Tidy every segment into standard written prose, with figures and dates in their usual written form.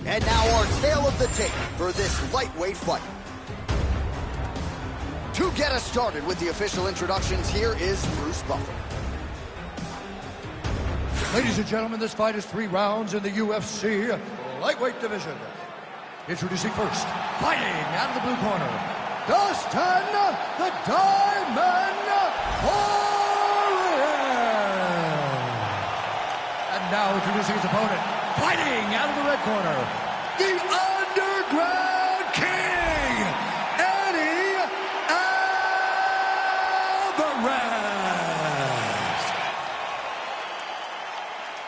And now our tale of the tape for this lightweight fight. To get us started with the official introductions, here is Bruce Buffer. Ladies and gentlemen, this fight is 3 rounds in the UFC lightweight division. Introducing first, fighting out of the blue corner, Dustin the Diamond Poirier. And now introducing his opponent, fighting out of the red corner, the Underground King, Eddie Alvarez.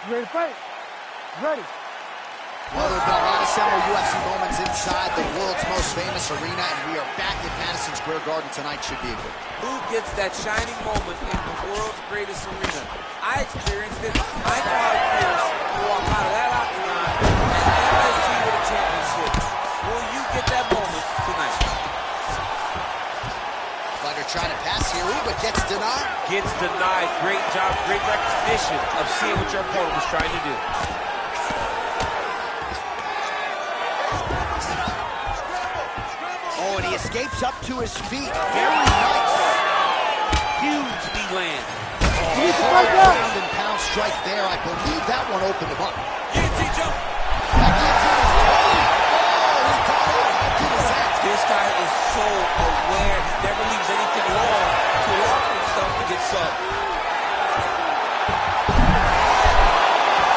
You ready to fight? Ready. Well, there have been a lot of seminal UFC moments inside the world's most famous arena, and we are back at Madison Square Garden tonight. Should be a good. Who gets that shining moment in the world's greatest arena? I experienced it. I know how it feels to walk out of that octagon and MSG with a championship. Will you get that moment tonight? Fighter trying to pass here, but gets denied. Gets denied. Great job, great recognition of seeing what your opponent was trying to do. Oh, and he escapes up to his feet. Very nice. Huge knee land. Hard ground and pound strike there. I believe that one opened him up. Guillotine jump. This guy is so aware. He never leaves anything wrong to allow himself to get subbed.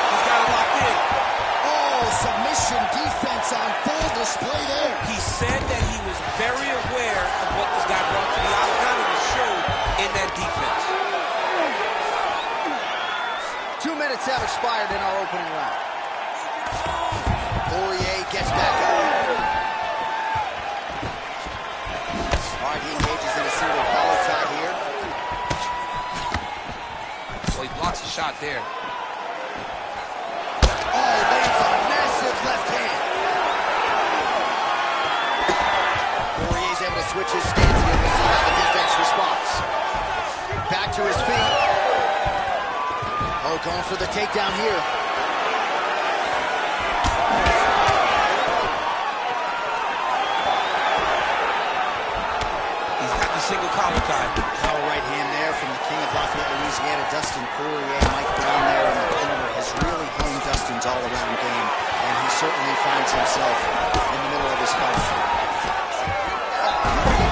He's got it locked in. Oh, submission defense on full display there. He said that he was very aware of what this guy brought to the octagon and it showed in that defense. 2 minutes have expired in our opening round. Poirier gets back up. All right, he engages in a single collar tie here. Well, he blocks a shot there. Oh, lands a massive left hand. Poirier's able to switch his stance here. We'll see how the defense responds. Back to his feet. Oh, going for the takedown here. He's got the single collar tie. Power right hand there from the king of Lafayette, Louisiana, Dustin Poirier. Mike Brown there in the corner has really honed Dustin's all-around game, and he certainly finds himself in the middle of his fight.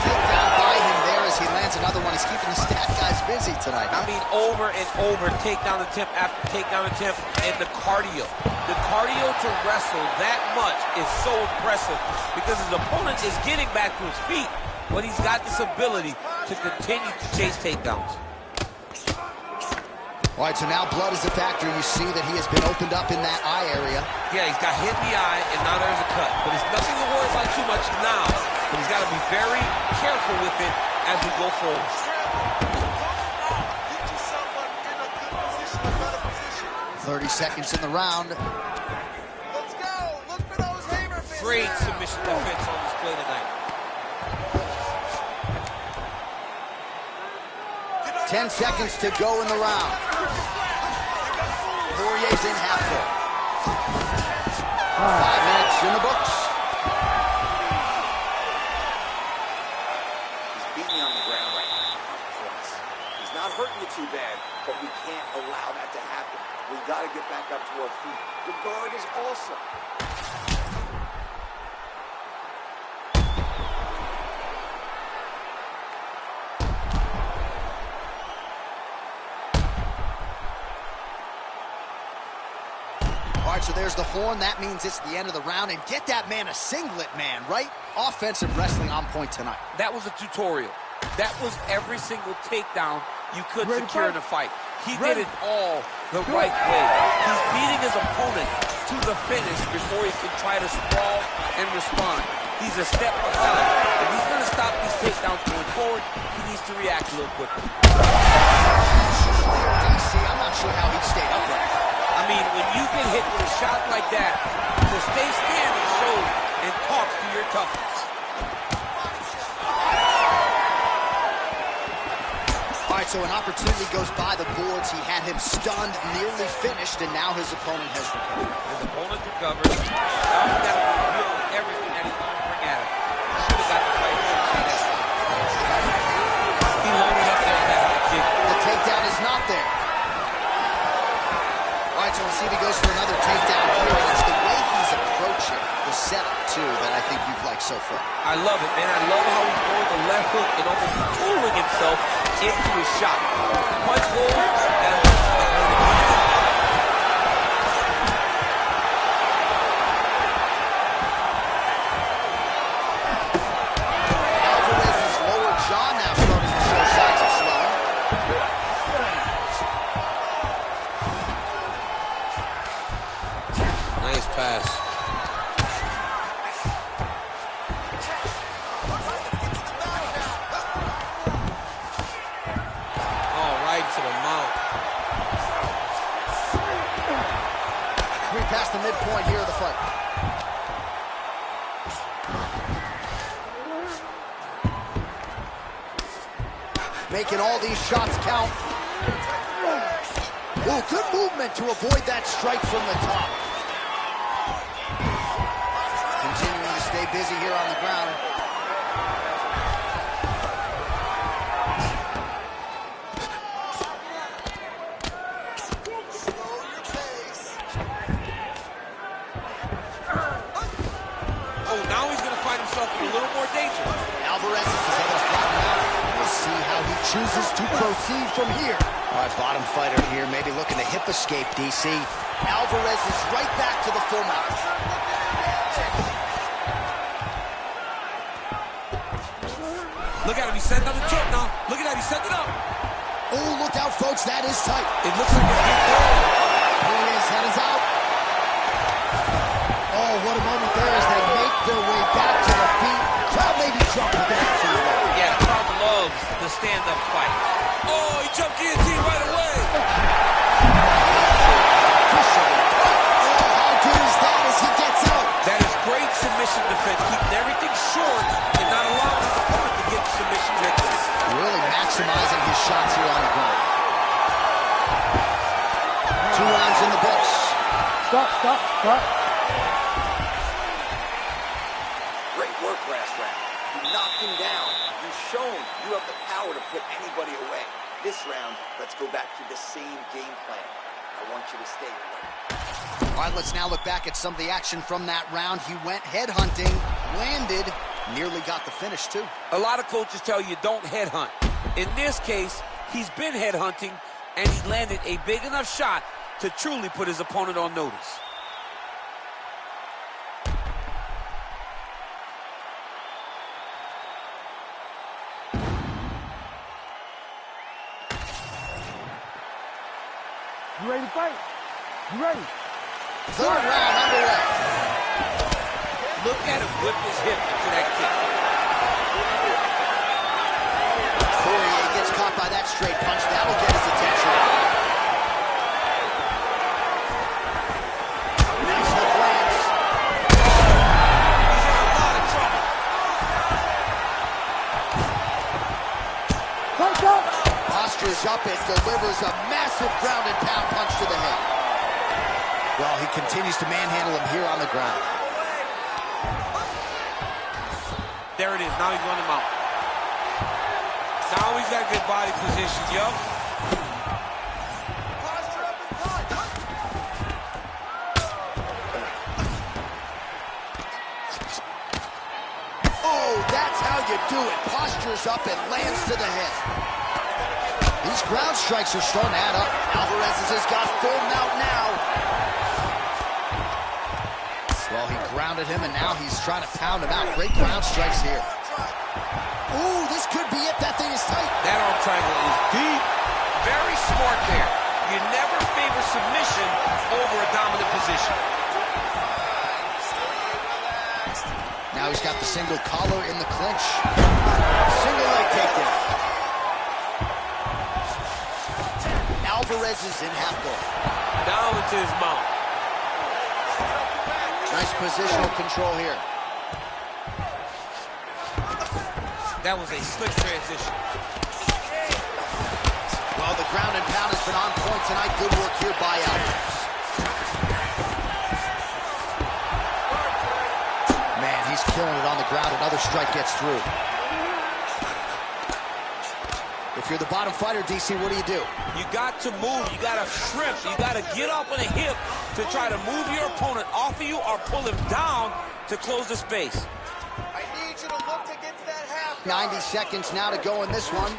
Takedown by him there as he lands another one. He's keeping the stat guys busy tonight. I mean, over and over, takedown attempt after takedown attempt, and the cardio. The cardio to wrestle that much is so impressive because his opponent is getting back to his feet, but he's got this ability to continue to chase takedowns. All right, so now blood is a factor. You see that he has been opened up in that eye area. Yeah, he's got hit in the eye, and now there's a cut. But it's nothing to worry about too much now, but he's got to be very careful with it as we go forward. 30 seconds in the round. Let's go. Look for those hammer fists. Great submission defense on display tonight. 10 seconds to go in the round. Poirier's in half court. 5 minutes in the books. He's beating you on the ground right now. He's not hurting you too bad, but we can't allow that to happen. We've got to get back up to our feet. The guard is awesome. All right, so there's the horn. That means it's the end of the round. And get that man a singlet, man, right? Offensive wrestling on point tonight. That was a tutorial. That was every single takedown you could secure in a fight. He did it all the right way. He's beating his opponent to the finish before he can try to sprawl and respond. He's a step behind. If he's going to stop these takedowns going forward, he needs to react a little quicker. DC, I'm not sure how he stayed upright. I mean, when you get hit with a shot like that, to stay standing shows and talks to your toughness. All right, so an opportunity goes by the boards. He had him stunned, nearly finished, and now his opponent has recovered. His opponent recovered. Now he's got to deal with everything that he's going to bring at him. He should have got the fight. He loaded up there on that high kick. The takedown is not there. All right, so we'll see if he goes for another takedown here. And it's the way he's approaching the setup, too, that I think you've liked so far. I love it, man. I love how he's throwing the left hook and almost tooling himself into his shot. Punch goes, and Alvarez's lower jaw now starting to show signs of swelling. nice pass. To the mount. We're past the midpoint here of the fight. Making all these shots count. Ooh, good movement to avoid that strike from the top. Continuing to stay busy here on the ground. A little more danger. Alvarez is able to flatten out. We'll see how he chooses to proceed from here. All right, bottom fighter here, maybe looking to hip escape, DC. Alvarez is right back to the full mount. Look at him, he's setting up the choke now. Look at that, he's setting it up. Oh, look out, folks, that is tight. It looks like it's getting going. Here he is, head is out. Oh, what a moment there as they make their way back to the feet. Crowd maybe jumping down to the right. Yeah, the crowd loves the stand-up fight. Oh, he jumped guillotine right away. Oh, how good is that as he gets out? That is great submission defense, keeping everything short and not allowing his opponent to get submission victories. Really maximizing his shots here on the ground. 2 rounds in the books. Stop. Great work last round. You knocked him down. You've shown you have the power to put anybody away. This round, let's go back to the same game plan. I want you to stay alert. All right, let's now look back at some of the action from that round. He went headhunting, landed, nearly got the finish, too. A lot of coaches tell you don't headhunt. In this case, he's been headhunting, and he landed a big enough shot to truly put his opponent on notice. You ready to fight? You ready? Third round underway. Look at him whip his hip into that kick. Poirier gets caught by that straight punch. That'll get his attention. Nice hook lands. He's in a lot of trouble. Punch up! Postures up and delivers a massive ground and pound punch to the head. Well, he continues to manhandle him here on the ground. There it is. Now he's running him out. Now he's got good body position, yup. Oh, that's how you do it. Postures up and lands to the head. These ground strikes are starting to add up. Alvarez has got full mount now. Well, he grounded him, and now he's trying to pound him out. Great ground strikes here. Ooh, this could be it. That thing is tight. That arm triangle is deep. Very smart there. You never favor submission over a dominant position. Now he's got the single collar in the clinch. Single leg takedown. Alvarez is in half guard. Down into his mount. Nice positional control here. That was a slick transition. Well, Oh, the ground and pound has been on point tonight. Good work here by Alvarez. Man, he's killing it on the ground. Another strike gets through. If you're the bottom fighter, DC, what do? You got to move. You got to shrimp. You got to get up on a hip to try to move your opponent off of you or pull him down to close the space. I need you to look to get to that half. 90 seconds now to go in this one.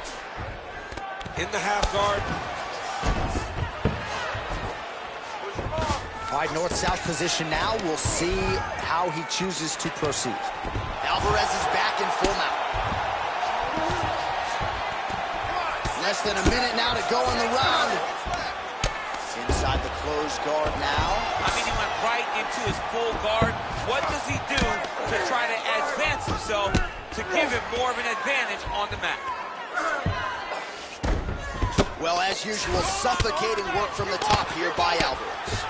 In the half guard. All right, north-south position now. We'll see how he chooses to proceed. Alvarez is back in full mount. Less than a minute now to go in the round. Inside the closed guard now. I mean, he went right into his full guard. What does he do to try to advance himself to give him more of an advantage on the mat? Well, as usual, suffocating work from the top here by Alvarez.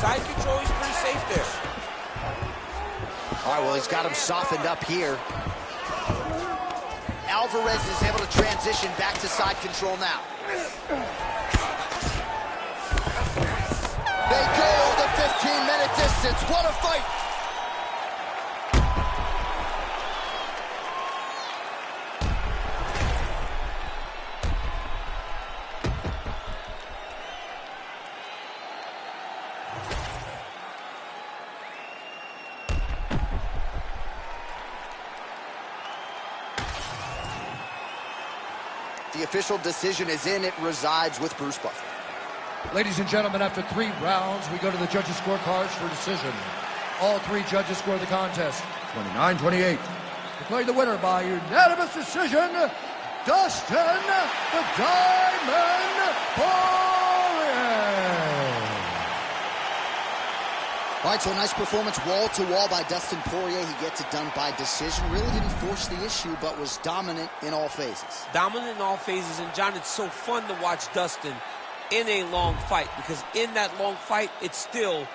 Side control, he's pretty safe there. All right, well, he's got him softened up here. Alvarez is able to transition back to side control now. They go the 15-minute distance. What a fight! The official decision is in. It resides with Bruce Buffer. Ladies and gentlemen, after 3 rounds, we go to the judges' scorecards for decision. All 3 judges score the contest 29-28. Declaring the winner by unanimous decision, Dustin the Diamond Poirier. All right, so a nice performance wall-to-wall by Dustin Poirier. He gets it done by decision. Really didn't force the issue, but was dominant in all phases. Dominant in all phases. And, John, it's so fun to watch Dustin in a long fight, because in that long fight, it's still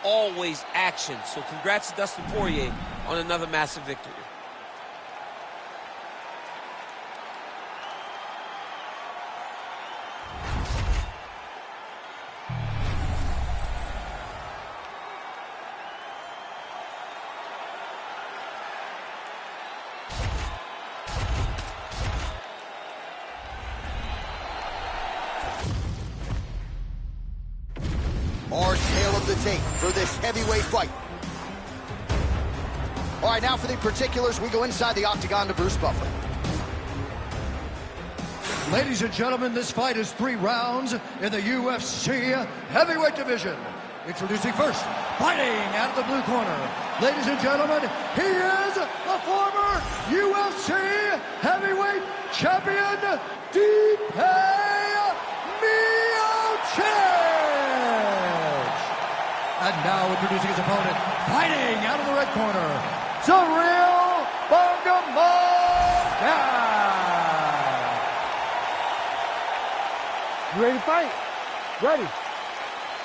always action. So congrats to Dustin Poirier on another massive victory. Our tale of the tape for this heavyweight fight. All right, now for the particulars, we go inside the octagon to Bruce Buffer. Ladies and gentlemen, this fight is 3 rounds in the UFC heavyweight division. Introducing first, fighting out of the blue corner. Ladies and gentlemen, he is the former UFC heavyweight champion, Stipe Miocic. And now introducing his opponent, fighting out of the red corner, Cyril Bangamonga. You ready to fight? Ready.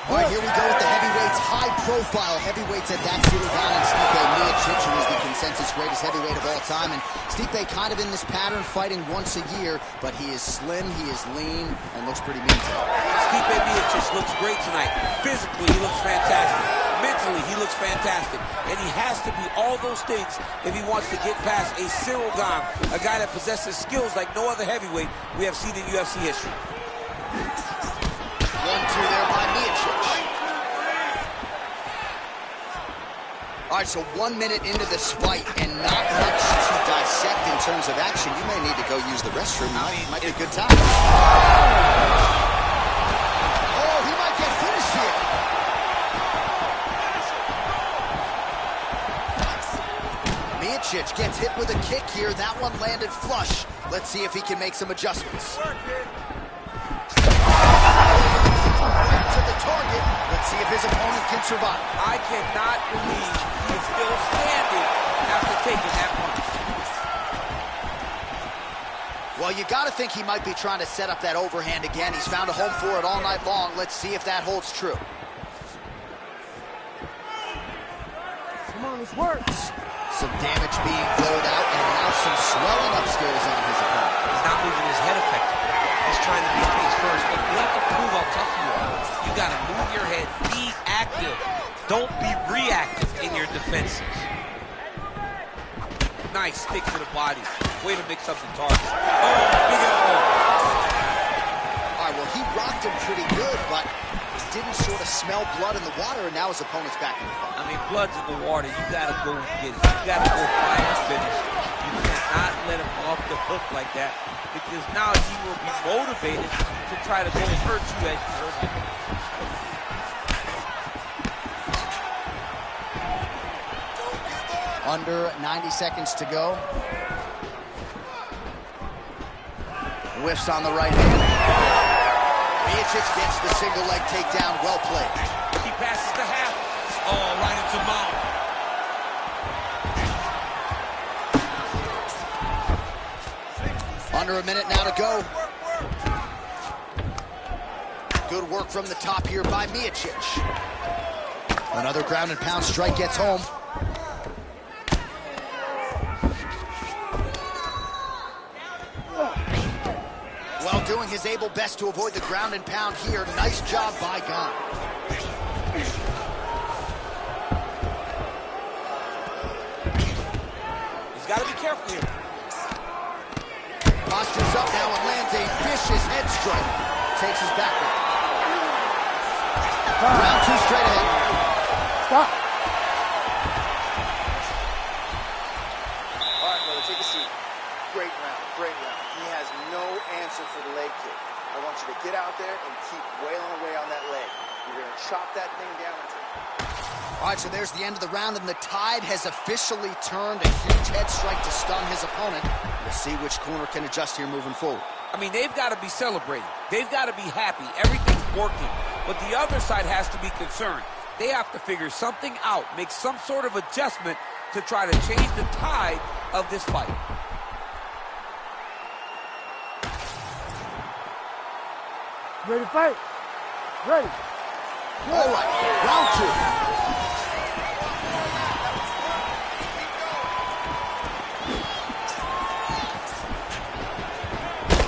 All right, here we go with the heavyweights, high-profile heavyweights at that. Cyril and Stipe Miocic, who is the consensus greatest heavyweight of all time. And Stipe kind of in this pattern, fighting once a year, but he is slim, he is lean, and looks pretty mean tonight. Stipe Miocic looks great tonight. Physically, he looks fantastic. Mentally, he looks fantastic. And he has to be all those things if he wants to get past a Cyril Gane, a guy that possesses skills like no other heavyweight we have seen in UFC history. 1-2 there by Miocic. All right, so 1 minute into this fight and not much to dissect in terms of action. You may need to go use the restroom. Might be a good time. Oh, he might get finished here. Miocic gets hit with a kick here. That one landed flush. Let's see if he can make some adjustments. To the target. Let's see if his opponent can survive. I cannot believe he's still standing after taking that punch. Well, you got to think he might be trying to set up that overhand again. He's found a home for it all night long. Let's see if that holds true. Come on, let's work. Some damage being blowed out, and now some swelling upstairs on his opponent. He's not moving his head effectively. He's trying to be face first, but you have to prove how tough you are. You got to move your head, be active. Don't be reactive in your defenses. Nice stick to the body. Way to mix up the targets. Oh, big elbow. All right, well, he rocked him pretty good, but didn't sort of smell blood in the water, and now his opponent's back in the fight. I mean, blood's in the water. You got to go and get it. You got to go find the finish. You cannot let him off the hook like that, because now he will be motivated to try to go and hurt you as you hurt him. Under 90 seconds to go. Whiffs on the right hand. Miocic gets the single leg takedown. Well played. He passes the half. Oh, right into mount. Under a minute now to go. Good work from the top here by Miocic. Another ground and pound strike gets home. Well, doing his able best to avoid the ground and pound here. Nice job by Gunn. He's got to be careful here. Postures up now and lands a vicious head strike. Takes his back now. Round two straight ahead. Stop. All right, brother, take a seat. Great round, great round. He has no answer for the leg kick. I want you to get out there and keep wailing away on that leg. You're going to chop that thing down until... All right, so there's the end of the round, and the tide has officially turned. A huge head strike to stun his opponent. We'll see which corner can adjust here moving forward. I mean, they've got to be celebrating. They've got to be happy. Everything's working. But the other side has to be concerned. They have to figure something out, make some sort of adjustment to try to change the tide of this fight. Ready to fight? Ready. All right, round two.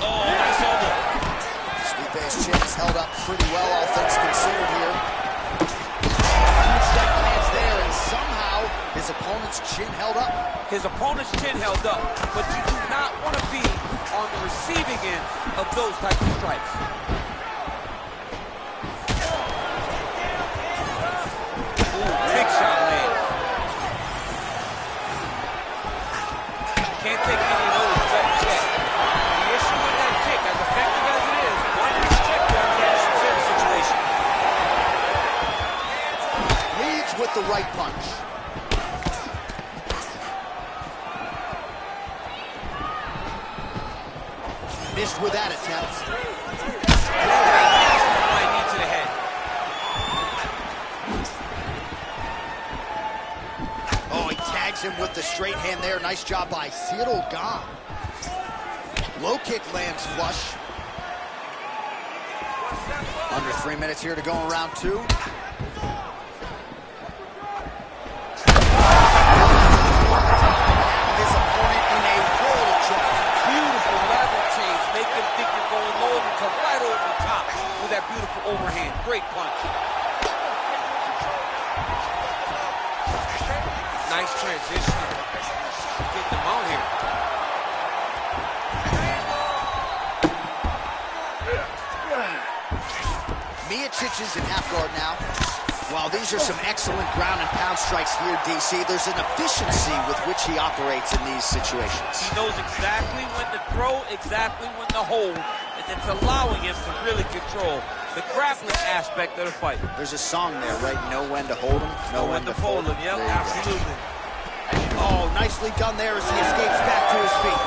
Oh, nice elbow. Stipe's chin is held up pretty well, all things considered here. Huge strike lands there, and somehow his opponent's chin held up. His opponent's chin held up, but you do not want to be on the receiving end of those types of strikes. Big shot land. Can't take any of those without check. The issue with that kick, as effective as it is, one check down cash in the situation. Leads with the right punch. Missed with that attempt. Right knee to the head. Oh, he tags him with the straight hand there. Nice job by Cyril Gahn. Low kick lands flush. Under 3 minutes here to go in round two. His opponent in a world of trouble. Beautiful lateral change. Make him think you're going low and come right over the top with that beautiful overhand. Great punch. Nice transition. Getting them out here. Miocic is in half guard now. Well, these are some excellent ground and pound strikes here, DC. There's an efficiency with which he operates in these situations. He knows exactly when to throw, exactly when to hold, and it's allowing him to really control the grappling aspect of the fight. There's a song there, right? Know when to hold him, know when to fold him. Yep, There you go. absolutely. Oh, nicely done there as he escapes back to his feet.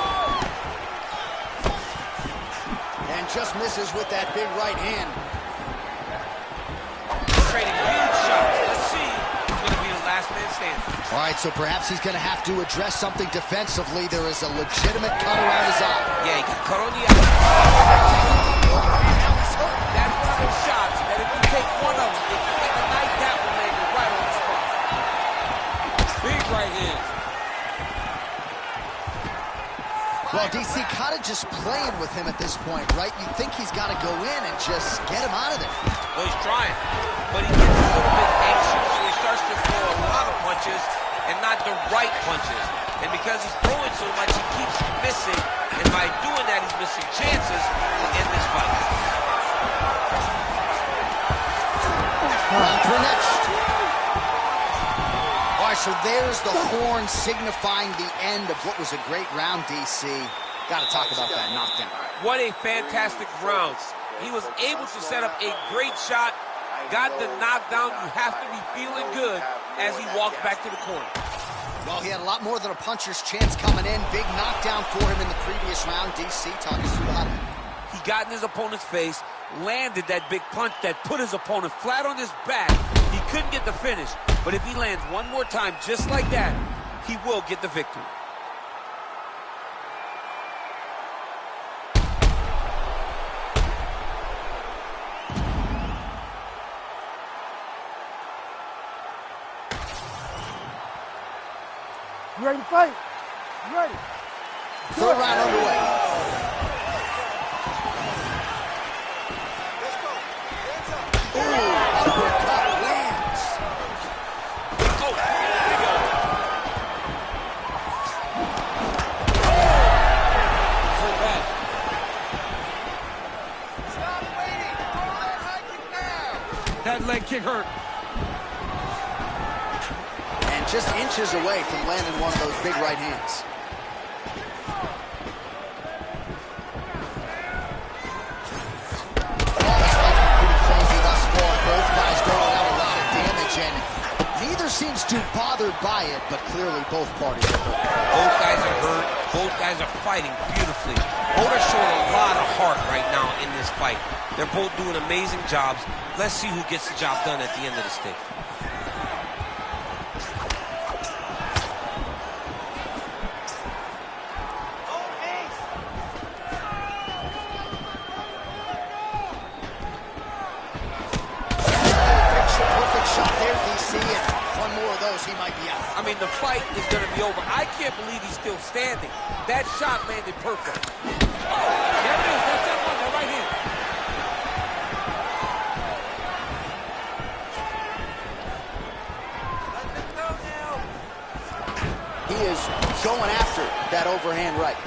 And just misses with that big right hand. Trading huge shots. Let's see who's going to be the last man standing. All right, so perhaps he's going to have to address something defensively. There is a legitimate cut around his eye. Yeah, he got cut on the eye. That's one of those shots that if you take one of them, if you get the knife, that will land you right on the spot. Big right hand. Well, DC, gotta just playing with him at this point, right? You think he's got to go in and just get him out of there. Well, he's trying, but he gets a little bit anxious, so he starts to throw a lot of punches and not the right punches. And because he's throwing so much, he keeps missing, and by doing that, he's missing chances to end this fight. On for next. All right, so there's the horn signifying the end of what was a great round, DC. Got to talk about that knockdown. What a fantastic round. He was able to set up a great shot, got the knockdown. You have to be feeling good as he walks back to the corner. Well, he had a lot more than a puncher's chance coming in. Big knockdown for him in the previous round. DC, talk us through the highlight. He got in his opponent's face, landed that big punch that put his opponent flat on his back. He couldn't get the finish, but if he lands one more time just like that, he will get the victory. You ready to fight? You ready? Third round underway. Ooh, uppercut lands. Oh, there you go. So bad. Stop waiting. Throw that high kick now. That leg kick hurt. And just inches away from landing one of those big right hands. Seems too bothered by it, but clearly both parties are hurt. Both guys are hurt. Both guys are fighting beautifully. Both are showing a lot of heart right now in this fight. They're both doing amazing jobs. Let's see who gets the job done at the end of the stick. Perfect shot there, DC. One more of those, he might be out. I mean, the fight is going to be over. I can't believe he's still standing. That shot landed perfect. Oh, there it is. That's that one, that right hand. He is going after that overhand right.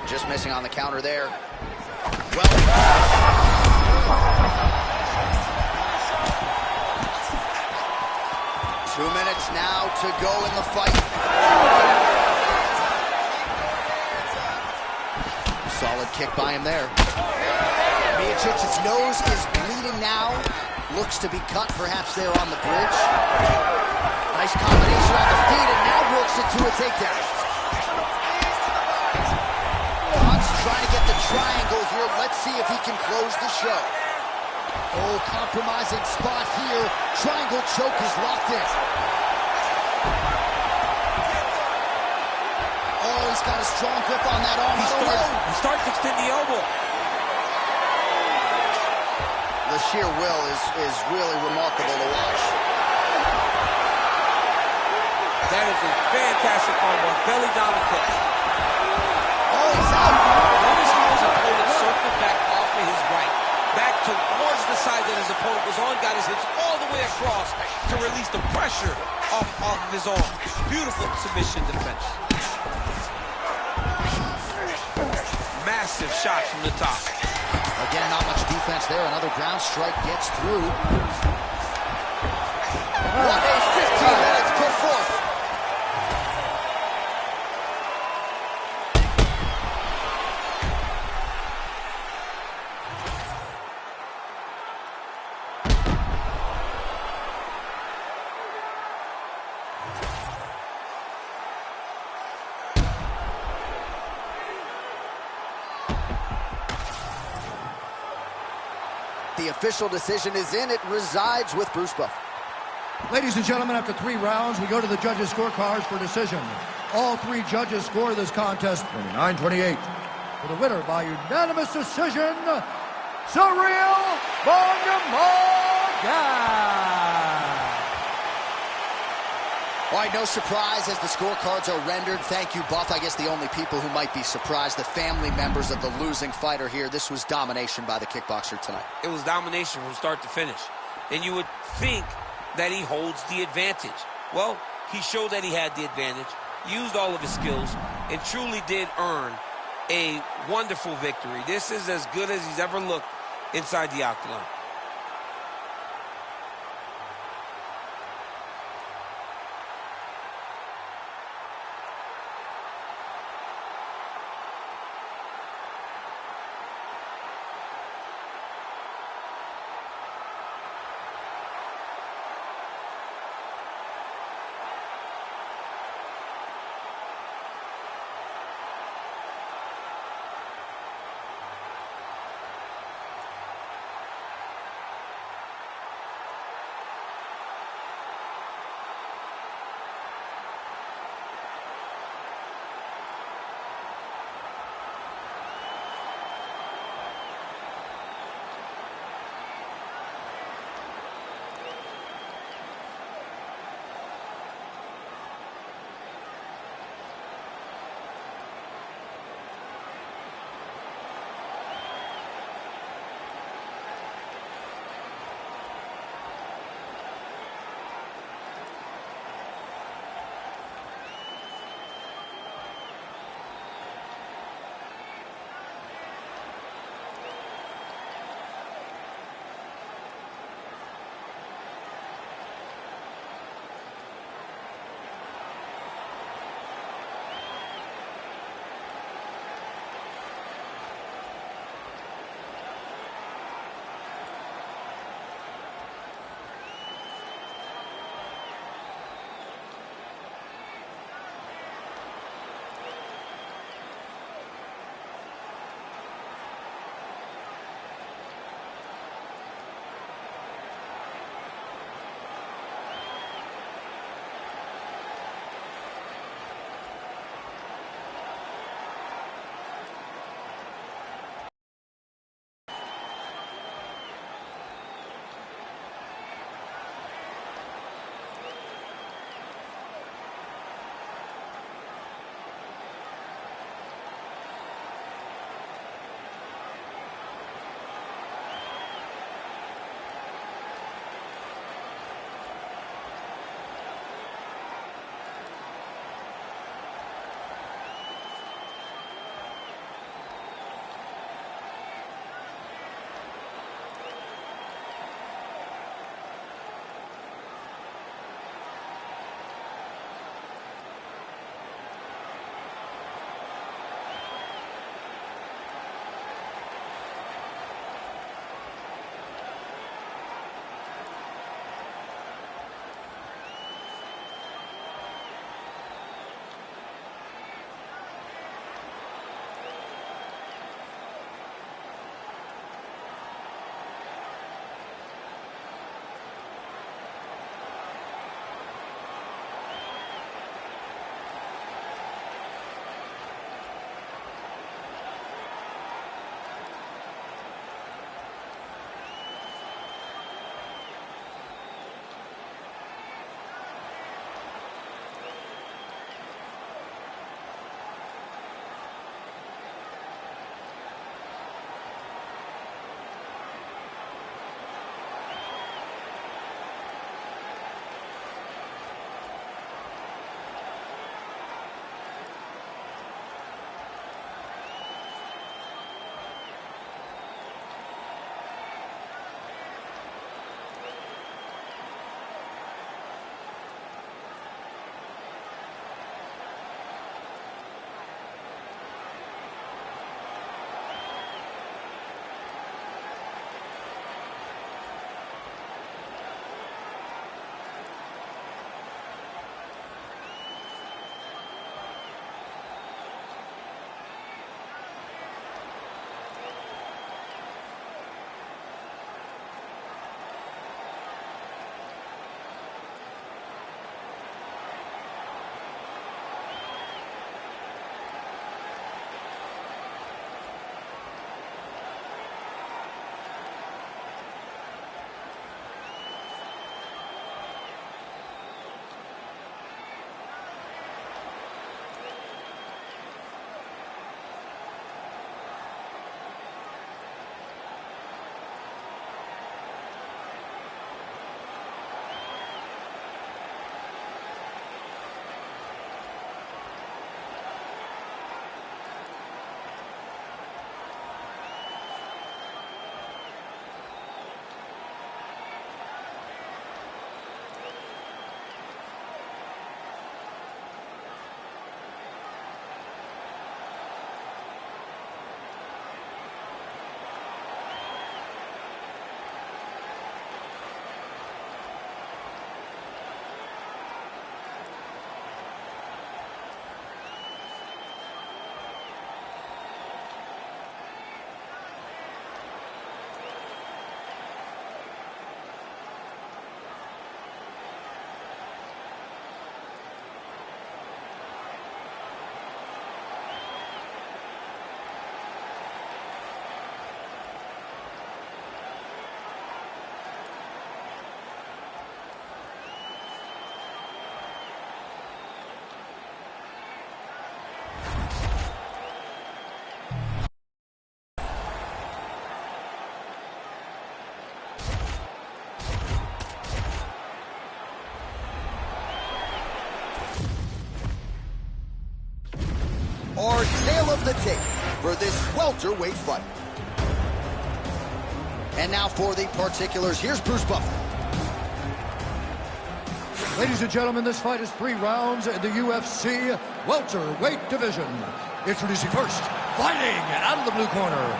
Just missing on the counter there. Well, 2 minutes now to go in the fight. Solid kick by him there. Miocic's nose is bleeding now. Looks to be cut perhaps there on the bridge. Nice combination on the feet and now works it to a takedown. Trying to get the triangle here. Let's see if he can close the show. Oh, compromising spot here. Triangle choke is locked in. Oh, he's got a strong grip on that arm. He starts to extend the elbow. The sheer will is really remarkable to watch. That is a fantastic armbar. Belly down the kick. Oh, he's out. Notice how his opponent circled back off of his right. Back towards the side that his opponent was on. Got his hips all the way across to release the pressure off of his arm. Beautiful submission defense. Massive shot from the top. Again, not much defense there. Another ground strike gets through. What a 15 minutes put forth. The official decision is in. It resides with Bruce Buffer. Ladies and gentlemen, after 3 rounds, we go to the judges' scorecards for decision. All 3 judges score this contest 29-28. For the winner by unanimous decision, Cyril Bongamorgan. All right, no surprise as the scorecards are rendered. Thank you, Buff. I guess the only people who might be surprised, the family members of the losing fighter here. This was domination by the kickboxer tonight. It was domination from start to finish. And you would think that he holds the advantage. Well, he showed that he had the advantage, used all of his skills, and truly did earn a wonderful victory. This is as good as he's ever looked inside the octagon. our tale of the tape for this welterweight fight. And now for the particulars, here's Bruce Buffer. Ladies and gentlemen, this fight is 3 rounds in the UFC welterweight division. Introducing first, fighting out of the blue corner,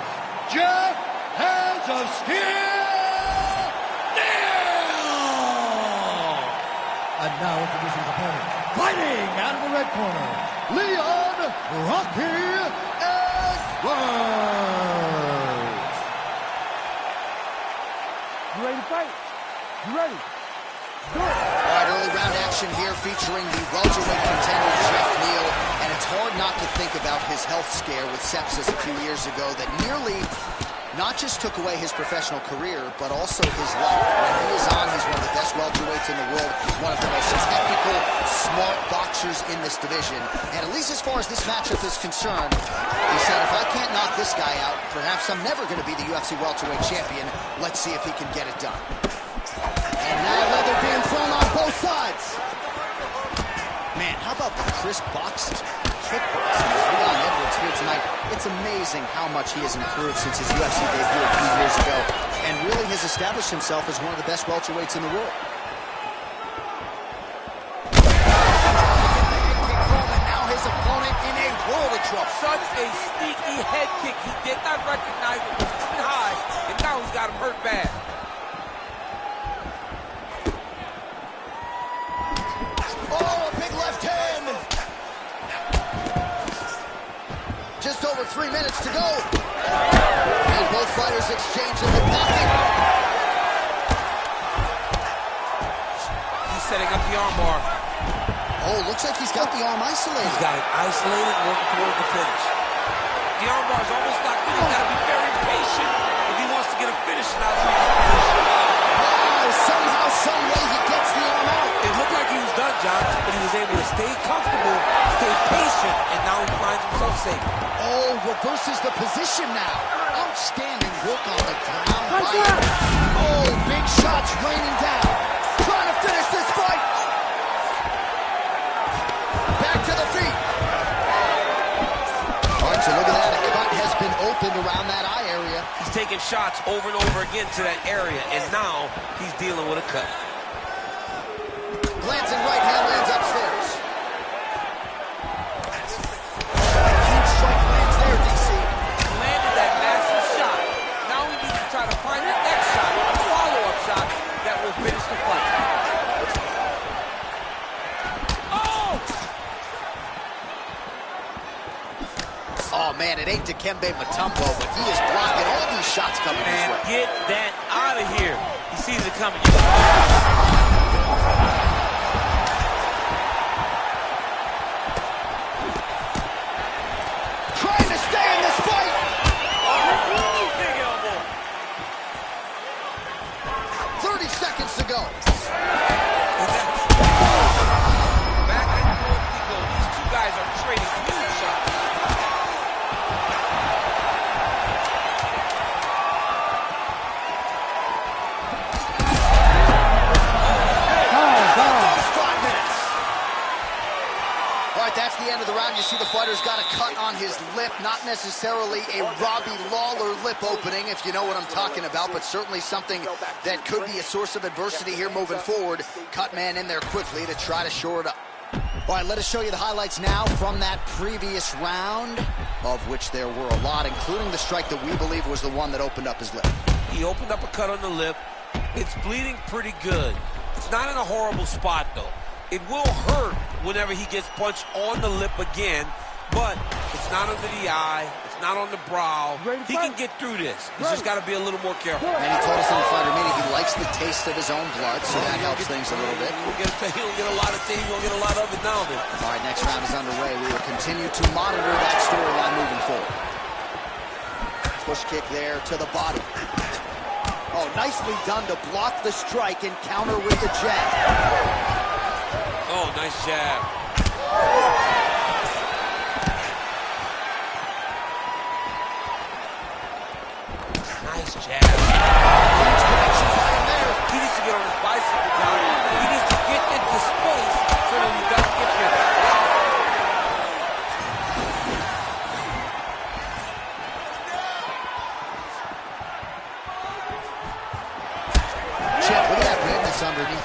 Jeff Hands of Steel Neal! And now introducing his opponent, fighting out of the red corner, Leon Rocky Edwards! You ready to fight? You ready? Do it. All right, early round action here featuring the welterweight contender, Jeff Neal. And it's hard not to think about his health scare with sepsis a few years ago that nearly not just took away his professional career, but also his life. When he is on, he's one of the best welterweights in the world, one of the most technical, smart boxers in this division. And at least as far as this matchup is concerned, he said, if I can't knock this guy out, perhaps I'm never going to be the UFC welterweight champion. Let's see if he can get it done. And now leather being thrown on both sides. Man, how about the crisp boxing, kickboxing of Leon Edwards here tonight? It's amazing how much he has improved since his UFC debut a few years ago, and really has established himself as one of the best welterweights in the world. And now his opponent in a world of trouble. Such a sneaky head kick. He did not recognize it was coming high, and now he's got him hurt bad. Just over 3 minutes to go. And both fighters exchanging the pocket. He's setting up the armbar. Oh, looks like he's got the arm isolated. He's got it isolated, working toward the finish. The armbar is almost locked in. He's got to be very patient if he wants to get a finish out of the finish. Wow, somehow, some way he gets the arm out. It looked like he was done, John, but he was able to stay comfortable, stay patient, and now he finds himself safe. Oh, reverses the position now. Outstanding work on the ground. Right. Oh, big shots raining down. Trying to finish this fight. Back to the feet. All right, so look at that. A cut has been opened around that eye area. He's taking shots over and over again to that area, and now he's dealing with a cut. Glancing right hand lands upstairs. Landed that massive shot. Now we need to try to find the next shot, a follow-up shot that will finish the fight. Oh! Oh, man, it ain't Dikembe Mutombo, but he is blocking all these shots coming his way. Get that out of here. He sees it coming. Trying to stay in this fight. Oh, big elbow. 30 seconds to go. Back and forth we go. These two guys are trading huge shots. That's the end of the round. You see the fighter's got a cut on his lip, not necessarily a Robbie Lawler lip opening, if you know what I'm talking about, but certainly something that could be a source of adversity here moving forward. Cut man in there quickly to try to shore it up. All right, let us show you the highlights now from that previous round, of which there were a lot, including the strike that we believe was the one that opened up his lip. He opened up a cut on the lip. It's bleeding pretty good. It's not in a horrible spot, though. It will hurt whenever he gets punched on the lip again, but it's not under the eye, it's not on the brow. He can get through this. He's just got to be a little more careful. And he told us in the fighter meeting he likes the taste of his own blood, so that helps things a little bit. He don't get a lot of taste, he won't get a lot of it now then. All right, next round is underway. We will continue to monitor that storyline moving forward. Push kick there to the body. Oh, nicely done to block the strike and counter with the jab. Oh, nice jab. Nice jab. Huge connection by him there. He needs to get on his bicycle, John. He needs to get into space so that he doesn't get hit.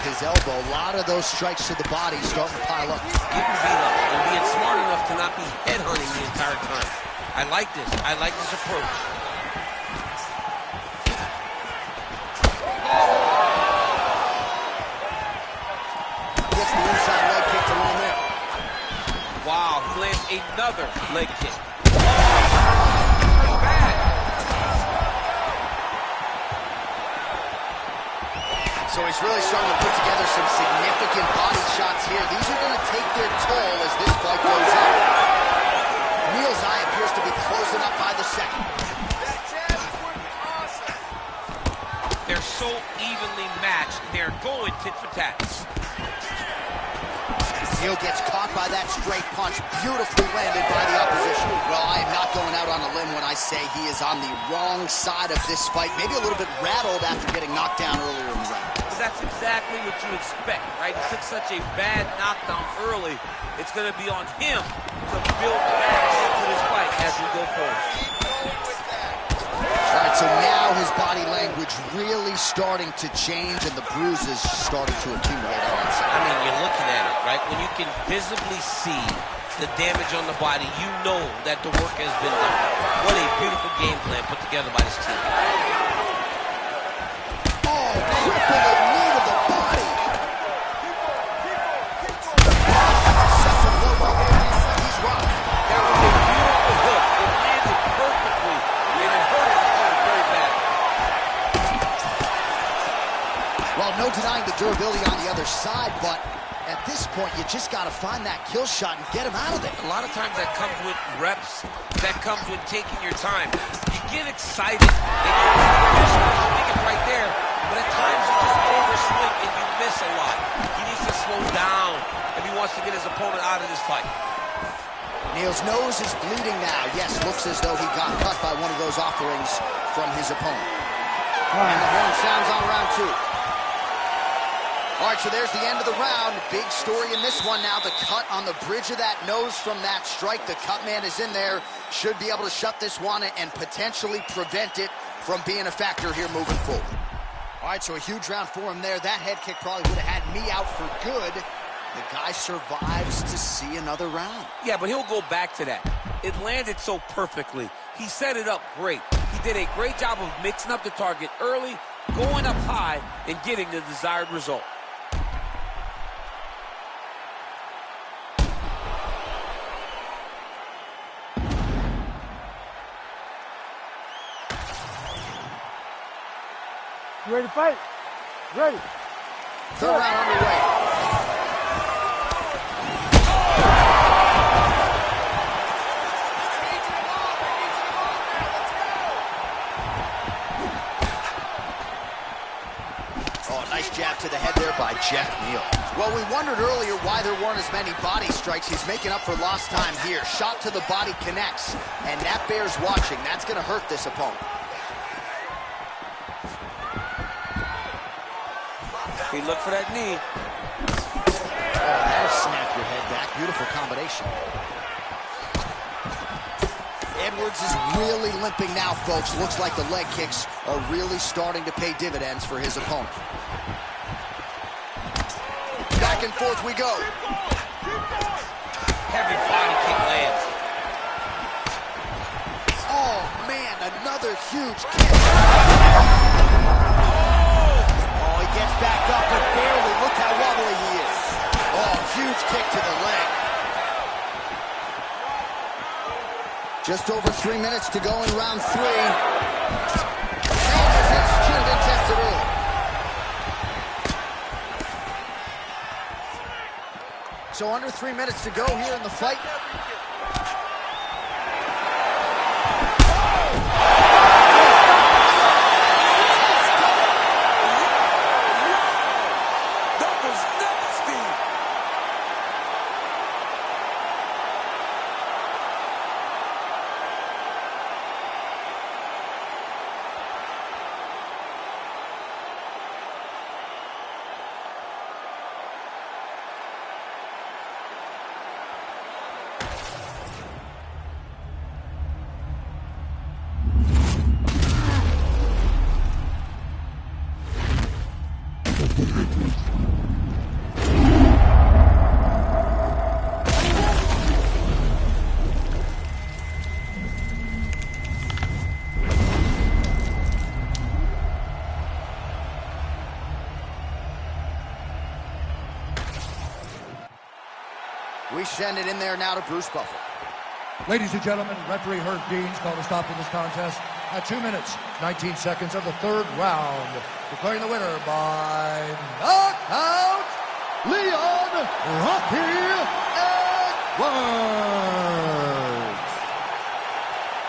his elbow. A lot of those strikes to the body starting to pile up. Getting beat up and being smart enough to not be headhunting the entire time. I like this. I like this approach. Gets the inside leg kick to land there. Wow, he lands another leg kick. So he's really starting to put together some significant body shots here. These are going to take their toll as this fight goes on. Neal's eye appears to be closing up by the second. That jab is working awesome. They're so evenly matched. They're going tit for tat. Neal gets caught by that straight punch, beautifully landed by the opposition. Well, I am not going out on a limb when I say he is on the wrong side of this fight. Maybe a little bit rattled after getting knocked down earlier in the round. That's exactly what you expect, right? He took such a bad knockdown early. It's going to be on him to build back into this fight as we go forward. Keep going with that. All right, so now his body language really starting to change and the bruises starting to accumulate on his side. I mean, you're looking at it, right? When you can visibly see the damage on the body, you know that the work has been done. What a beautiful game plan put together by this team. Oh, crippling knee to the body. Sets him low right there. He's rocked. That was a beautiful hook. It landed perfectly, and it hurt him very bad. Well, no denying the durability on the other side, but at this point, you just got to find that kill shot and get him out of there. A lot of times that comes with reps. That comes with taking your time. You get excited, and you're swinging right there, but at times you just overswing and you miss a lot. He needs to slow down if he wants to get his opponent out of this fight. Neal's nose is bleeding now. Yes, looks as though he got cut by one of those offerings from his opponent. And the horn sounds on round two. All right, so there's the end of the round. Big story in this one now. The cut on the bridge of that nose from that strike. The cut man is in there. Should be able to shut this one and potentially prevent it from being a factor here moving forward. All right, so a huge round for him there. That head kick probably would have had me out for good. The guy survives to see another round. Yeah, but he'll go back to that. It landed so perfectly. He set it up great. He did a great job of mixing up the target early, going up high, and getting the desired result. You ready to fight? Ready. Third round underway. Oh, nice jab to the head there by Jeff Neal. Well, we wondered earlier why there weren't as many body strikes. He's making up for lost time here. Shot to the body connects, and that bears watching. That's going to hurt this opponent. He looked for that knee. Oh, that'll snap your head back. Beautiful combination. Edwards is really limping now, folks. Looks like the leg kicks are really starting to pay dividends for his opponent. Back and forth we go. Heavy body kick lands. Oh, man, another huge kick. Oh, he gets back up, but barely. Look how wobbly he is. Oh, huge kick to the leg. Just over 3 minutes to go in round three. Changes has should have been tested early. So under 3 minutes to go here in the fight. That was nasty. send it in there now to Bruce Buffer. Ladies and gentlemen, referee Herb Deans called a stop to this contest at 2 minutes, 19 seconds of the third round, declaring the winner by knockout, Leon Rocky Edwards.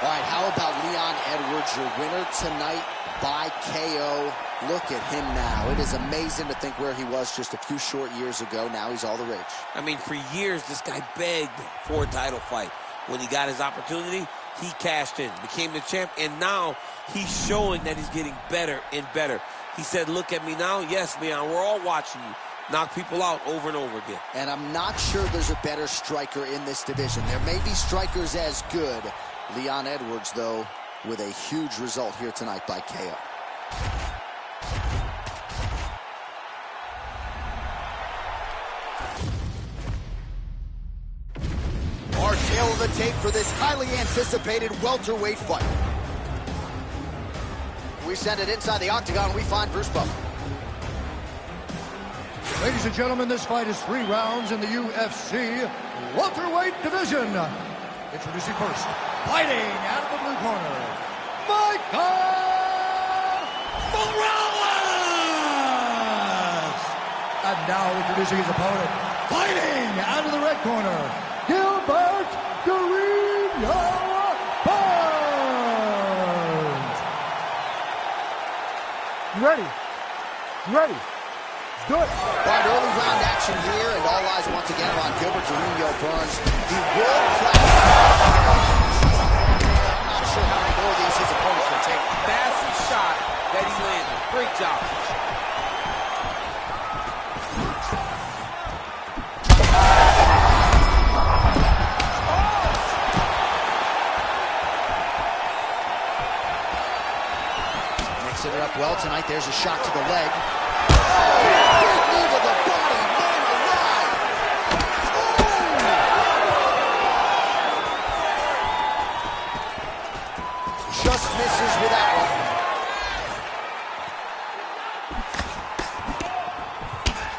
All right, how about Leon Edwards, your winner tonight by KO? Look at him now. It is amazing to think where he was just a few short years ago. Now he's all the rage. I mean, for years, this guy begged for a title fight. When he got his opportunity, he cashed in, became the champ, and now he's showing that he's getting better and better. He said, look at me now. Yes, Leon, we're all watching you knock people out over and over again. And I'm not sure there's a better striker in this division. There may be strikers as good. Leon Edwards, though, with a huge result here tonight by KO. Our tail of the tape for this highly anticipated welterweight fight. We send it inside the octagon. We find Bruce Buffer. Ladies and gentlemen, this fight is 3 rounds in the UFC welterweight division. Introducing first, fighting out of the blue corner, Michael Morales! And now introducing his opponent, fighting out of the red corner, Gilbert Guerrero Burns! You ready? You ready? Do it. All right, early round action here, and all eyes once again are on Gilbert Guerrero Burns, the world-class. I'm not sure how many more of these his opponent can take. Massive shot that he landed. Great job. Mixing it up well tonight. There's a shot to the leg. Big knee to the body, man alive! Just misses with that one.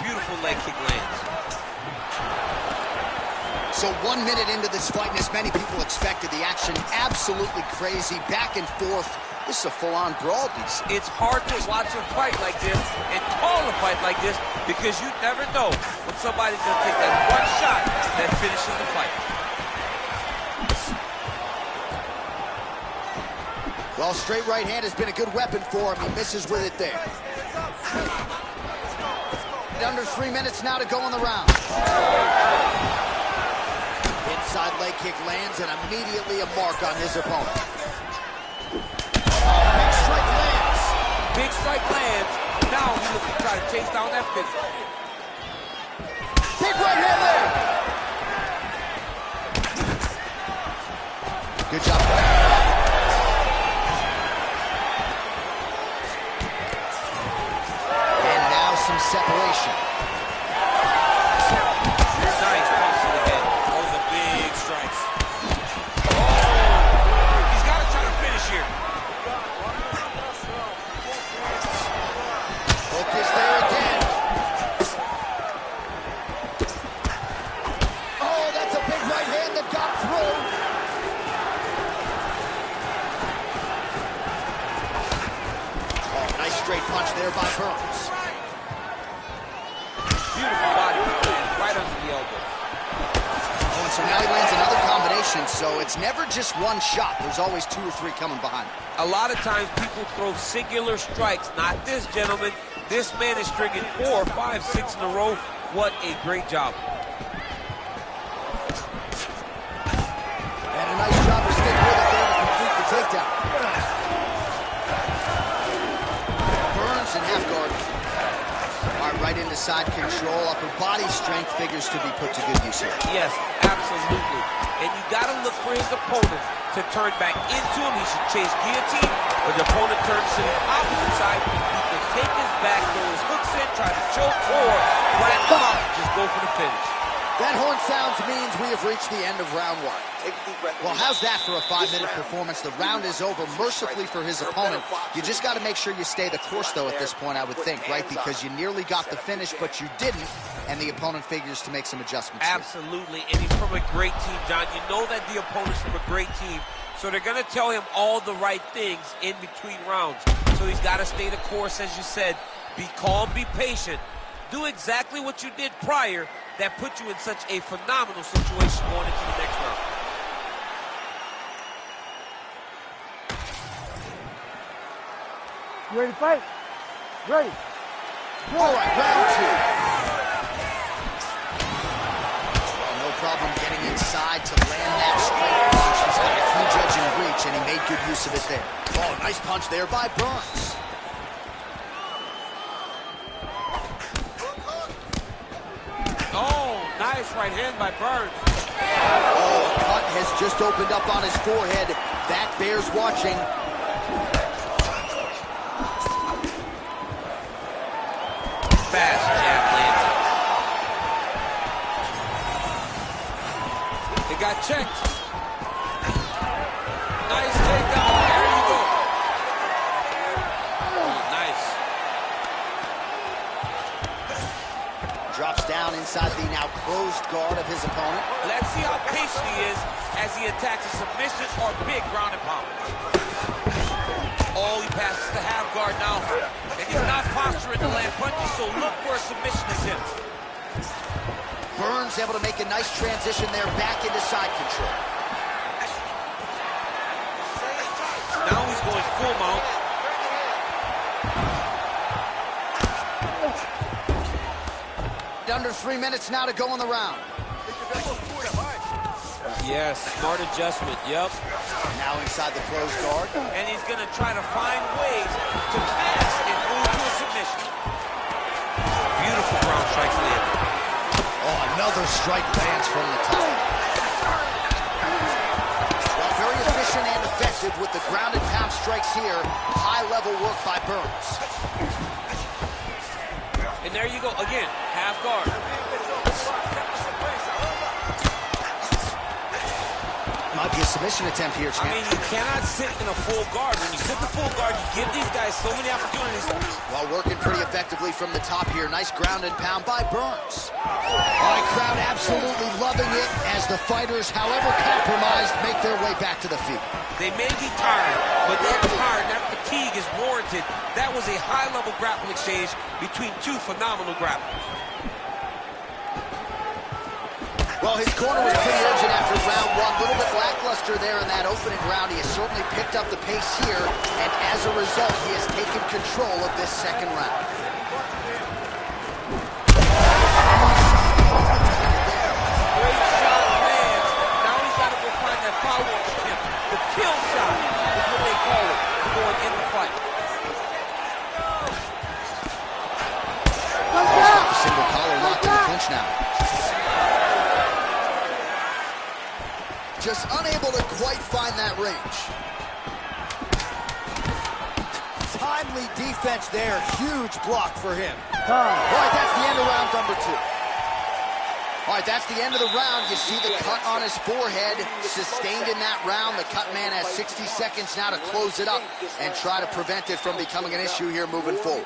Beautiful leg kick lands. So 1 minute into this fight, and as many people expected, the action absolutely crazy, back and forth. This is a full-on brawl. It's hard to watch a fight like this and call a fight like this because you never know when somebody's going to take that one shot that finishes the fight. Well, straight right hand has been a good weapon for him. He misses with it there. Under 3 minutes now to go in the round. Inside leg kick lands and immediately a mark on his opponent. Big strike lands. Big strike lands. Now he looks to try to chase down that finish. Big right hand there. Good job. And now some separation. Nice punch to the head. Those are big strikes. Oh! He's got to try to finish here. Hook is there again. Oh, that's a big right hand that got through. Oh, nice straight punch there by Burns. Beautiful body kick right under the elbow. Oh, and so now he lands another combination, so it's never just one shot. There's always 2 or 3 coming behind him. A lot of times people throw singular strikes. Not this gentleman. This man is stringing 4, 5, 6 in a row. What a great job. And a nice job to stick with it there to complete the takedown. Burns in half guard. All right, right into side control. Upper body strength figures to be put to good use here. Yes, absolutely. And you got to look for his opponent to turn back into him. He should chase guillotine. When the opponent turns to the opposite side, he can take his back, throw his hooks in, try to choke, or flatten him out, just go for the finish. That horn sounds means we have reached the end of round 1. Take a deep breath. Well, how's that for a 5-minute performance? The round is over mercifully for his opponent. You just got to make sure you stay the course, though, at this point, I would think, right? Because you nearly got the finish, but you didn't, and the opponent figures to make some adjustments. Absolutely, and he's from a great team, John. You know that the opponent's from a great team, so they're going to tell him all the right things in between rounds. So he's got to stay the course, as you said. Be calm, be patient. Do exactly what you did prior that put you in such a phenomenal situation going into the next round. You ready to fight? Ready. All right, round 2. Well, no problem getting inside to land that straight punch. He's got a huge edge in reach, and he made good use of it there. Oh, nice punch there by Burns. Oh, nice right hand by Burns. Oh, a cut has just opened up on his forehead. That bears watching. Fast jab landed. It got checked. Nice takedown. There you go. Oh, nice. Drops down inside the now closed guard of his opponent. Let's see how patient he is as he attacks a submission or big ground and pound. Oh, he passes the half guard now. And he's not posturing to land punches, so look for a submission attempt. Burns able to make a nice transition there back into side control. Now he's going full mount. Under 3 minutes now to go in the round. Yes, smart adjustment, yep. Now inside the closed guard. And he's going to try to find ways to pass and move to a submission. Beautiful ground strikes landed. Oh, another strike lands from the top. Well, very efficient and effective with the ground and pound strikes here. High-level work by Burns. And there you go, again, half guard. Might be a submission attempt here, champ. I mean, you cannot sit in a full guard. When you sit the full guard, you give these guys so many opportunities. Well, working pretty effectively from the top here. Nice ground and pound by Burns. All right, crowd absolutely loving it as the fighters, however compromised, make their way back to the feet. They may be tired, but they're tired. That fatigue is warranted. That was a high-level grappling exchange between two phenomenal grapplers. Well, his corner was pretty urgent after round 1. A little bit lackluster there in that opening round. He has certainly picked up the pace here, and as a result, he has taken control of this second round. Great shot lands. Now he's got to go find that follow-up attempt. The kill shot is what they call it, going in the fight. Single collar lock in the clinch now. Just unable to quite find that range. Timely defense there. Huge block for him. All right, that's the end of round number 2. All right, that's the end of the round. You see the cut on his forehead, sustained in that round. The cut man has 60 seconds now to close it up and try to prevent it from becoming an issue here moving forward.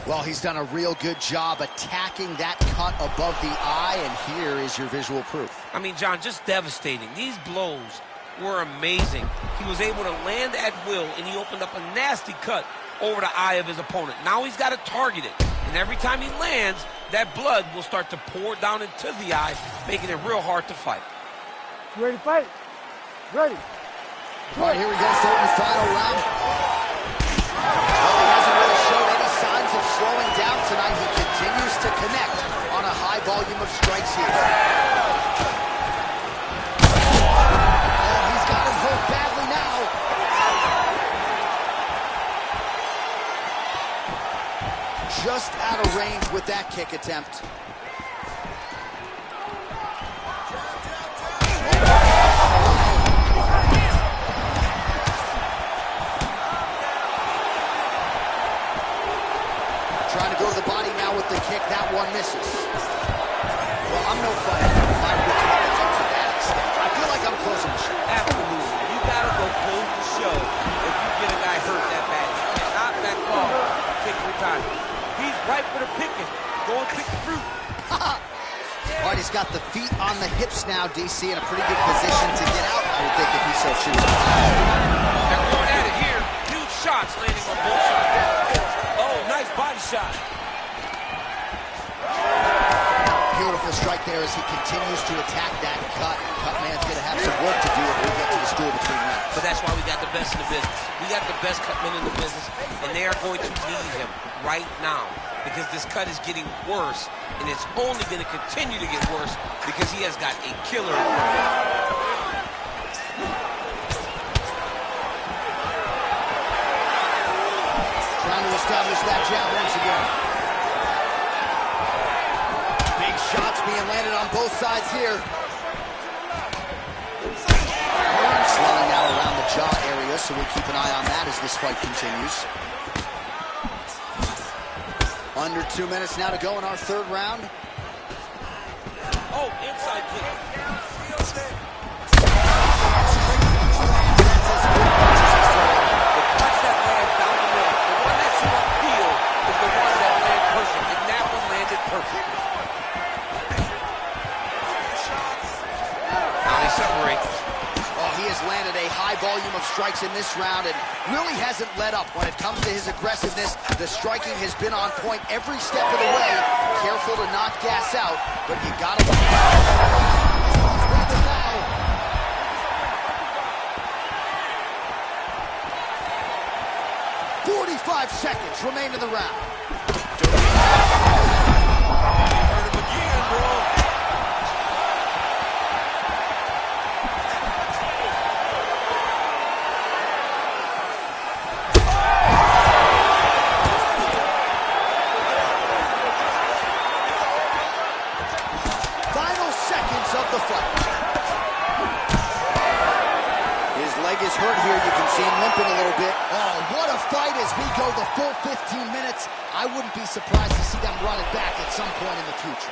Well, he's done a real good job attacking that cut above the eye, and here is your visual proof. I mean, John, just devastating. These blows were amazing. He was able to land at will, and he opened up a nasty cut over the eye of his opponent. Now he's got to target it, and every time he lands, that blood will start to pour down into the eye, making it real hard to fight. You ready to fight? Ready. All right, here we go, third and final round. Well, he hasn't really shown any signs of slowing down tonight. He continues to connect on a high volume of strikes here. Oh, he's got him hurt badly now. Just out of range with that kick attempt. Trying to go to the body now with the kick. That one misses. Well, I'm no fighter. If I would take it to that extent. he's got the feet on the hips now, DC, in a pretty good position to get out, I would think, if he so chooses. They're going at it here. Huge shots landing on both sides. Oh, nice body shot. Beautiful strike there as he continues to attack that cut. Cutman's going to have some work to do if we get to the stool between rounds. But that's why we got the best in the business. We got the best cutmen in the business, and they are going to need him right now because this cut is getting worse, and it's only going to continue to get worse because he has got a killer in front of him. Trying to establish that jab once again. Big shots being landed on both sides here. Burns swelling out around the jaw area, so we'll keep an eye on that as this fight continues. Under 2 minutes now to go in our third round. Oh, inside kick. Volume of strikes in this round and really hasn't let up when it comes to his aggressiveness. The striking has been on point every step of the way. Careful to not gas out, but you gotta look. 45 seconds remain in the round. Hurt him again, bro. Hurt here, you can see him limping a little bit. Oh, what a fight as we go the full 15 minutes. I wouldn't be surprised to see them run it back at some point in the future.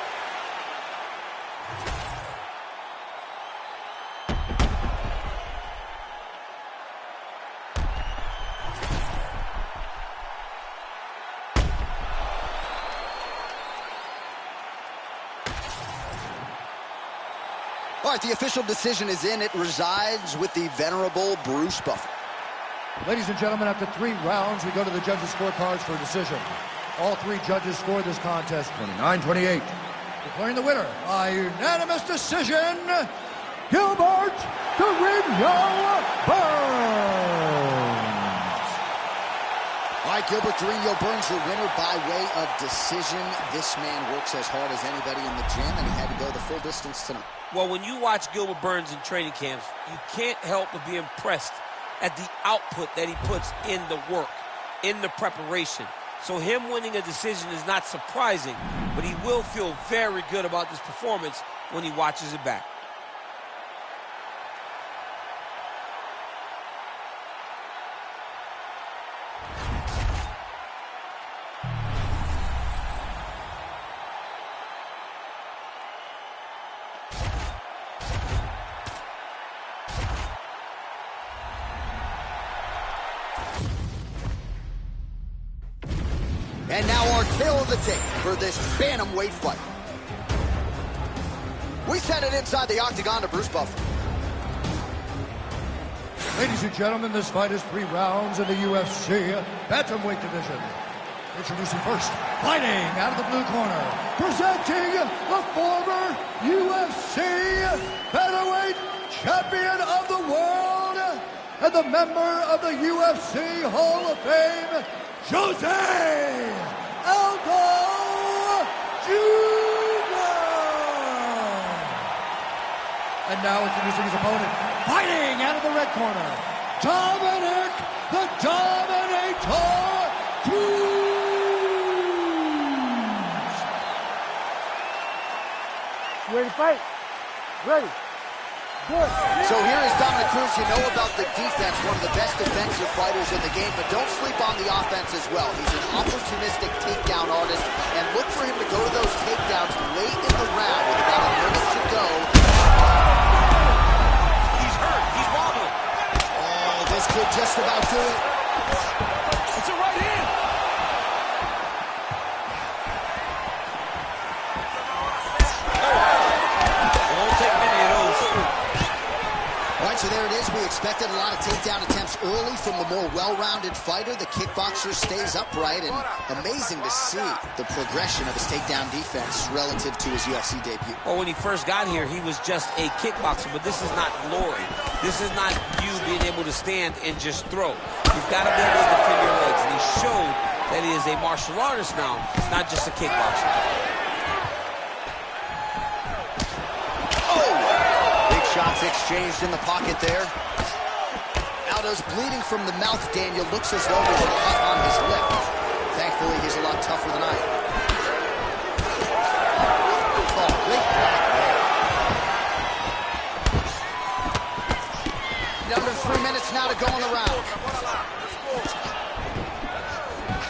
All right, the official decision is in. It resides with the venerable Bruce Buffer. Ladies and gentlemen, after 3 rounds, we go to the judges' scorecards for a decision. All 3 judges scored this contest 29-28. Declaring the winner by unanimous decision, Gilbert Durinho Burns. All right, Gilbert Durinho Burns, the winner by way of decision. This man works as hard as anybody in the gym, and he had to go the full distance tonight. Well, when you watch Gilbert Burns in training camps, you can't help but be impressed at the output that he puts in the work, in the preparation. So him winning a decision is not surprising, but he will feel very good about this performance when he watches it back. And now our tale of the tape for this bantamweight fight. We send it inside the octagon to Bruce Buffer. Ladies and gentlemen, this fight is 3 rounds in the UFC bantamweight division. Introducing first, fighting out of the blue corner, presenting the former UFC bantamweight champion of the world and the member of the UFC Hall of Fame, Jose Aldo Jr. And now introducing his opponent, fighting out of the red corner, Dominic the Dominator Cruz. Ready to fight? Ready. Good. So here is Dominic Cruz. You know about the defense, one of the best defensive fighters in the game, but don't sleep on the offense as well. He's an opportunistic takedown artist, and look for him to go to those takedowns late in the round with about a minute to go. He's hurt. He's wobbling. Oh, this could just about do it. It's a right hand. so there it is. We expected a lot of takedown attempts early from the more well-rounded fighter. The kickboxer stays upright, and amazing to see the progression of his takedown defense relative to his UFC debut. Well, when he first got here, he was just a kickboxer, but this is not glory. This is not you being able to stand and just throw. You've got to be able to defend your legs, and he showed that he is a martial artist now, not just a kickboxer. Shots exchanged in the pocket there. Aldo's bleeding from the mouth, Daniel. Looks as though there's a cut on his lip. Thankfully, he's a lot tougher than I am. Oh, great block there. Under 3 minutes now to go in the round.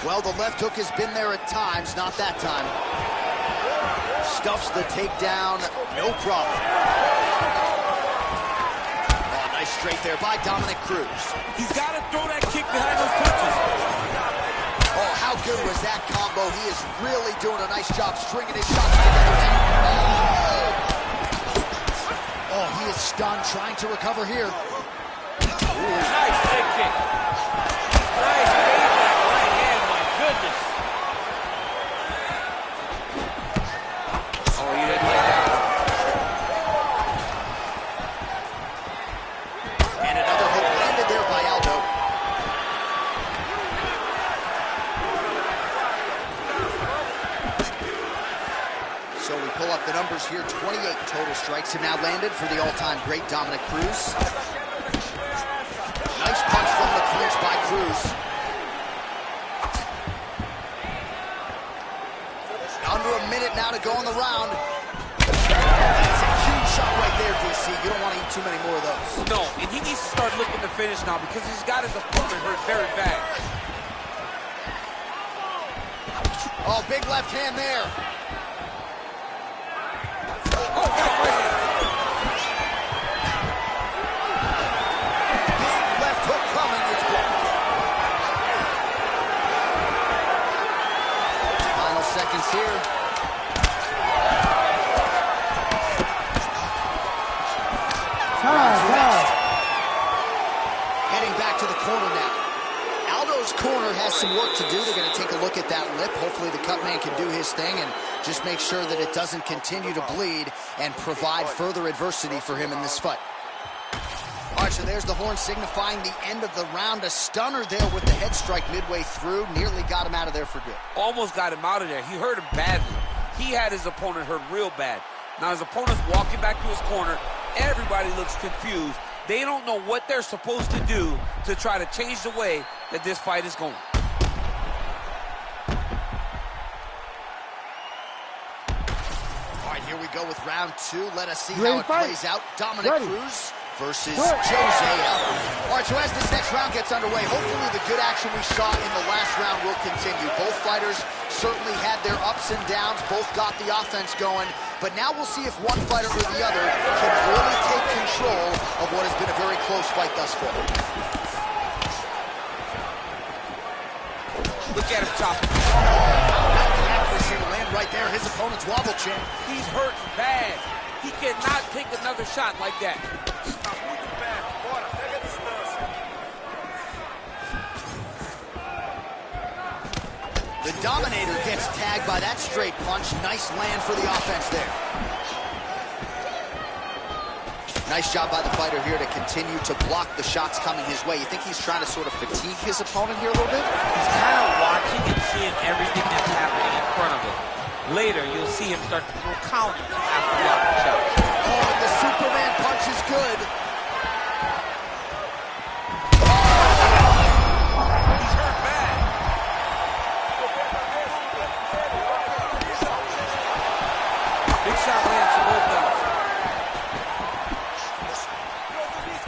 Well, the left hook has been there at times, not that time. Stuffs the takedown, no problem. Straight there by Dominic Cruz. He's got to throw that kick behind those punches. Oh, how good was that combo? He is really doing a nice job stringing his shots together. Oh, he is stunned, trying to recover here. Nice leg kick. Nice payback right hand, my goodness. Oh, you didn't like that. Pull up the numbers here. 28 total strikes have now landed for the all-time great Dominic Cruz. Nice punch from the clinch by Cruz. Under a minute now to go in the round. That's a huge shot right there, DC. You don't want to eat too many more of those. No, and he needs to start looking to finish now because he's got his opponent hurt very bad. Oh, big left hand there. Here. Heading back to the corner now. Aldo's corner has some work to do. They're going to take a look at that lip. Hopefully the cut man can do his thing and just make sure that it doesn't continue to bleed and provide further adversity for him in this fight. All right, so there's the horn signifying the end of the round. A stunner there with the head strike midway through. Nearly got him out of there for good. Almost got him out of there. He hurt him badly. He had his opponent hurt real bad. Now his opponent's walking back to his corner. Everybody looks confused. They don't know what they're supposed to do to try to change the way that this fight is going. All right, here we go with round two. Let us see how it plays out. Dominic Cruz versus Jose Aldo. All right, so as this next round gets underway, hopefully the good action we saw in the last round will continue. Both fighters certainly had their ups and downs. Both got the offense going. But now we'll see if one fighter or the other can really take control of what has been a very close fight thus far. Look at him chopping. Not the accuracy to land right there. His opponent's wobble chin. He's hurt bad. He cannot take another shot like that. The Dominator gets tagged by that straight punch. Nice land for the offense there. Nice job by the fighter here to continue to block the shots coming his way. You think he's trying to sort of fatigue his opponent here a little bit? He's kind of watching and seeing everything that's happening in front of him. Later, you'll see him start to throw counters after blocking shots. Oh, and the Superman punch is good. He's hurt bad. Big shot lands from both guys.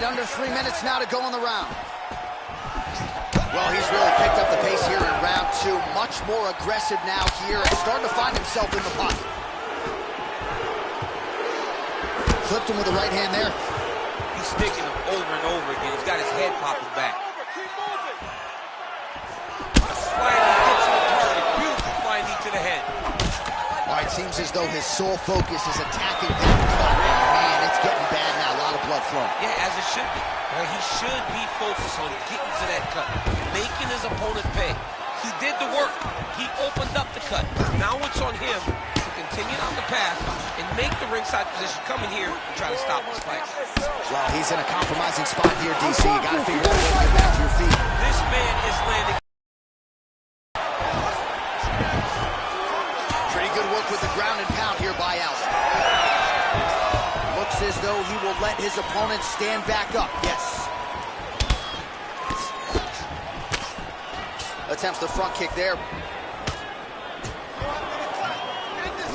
Under 3 minutes now to go in the round. Well, he's really picked up the pace here in round two. Much more aggressive now here and starting to find himself in the pocket. Clipped him with the right hand there. He's sticking him over and over again. He's got his head popping back. A sliding hit to the target. Beautiful flying knee to the head. All right, seems as though his sole focus is attacking that cut. man, it's getting bad now. A lot of blood flowing. Yeah, as it should be. Right? He should be focused on getting to that cut, making his opponent pay. He did the work. He opened up the cut. Now it's on him to continue on the path and make the ringside position, come in here and try to stop this fight. Well, he's in a compromising spot here, DC. You got to figure out a way to get back to your feet. This man is landing. Pretty good work with the ground and pound here by Aldo. Looks as though he will let his opponent stand back up. Yes. Attempts the front kick there.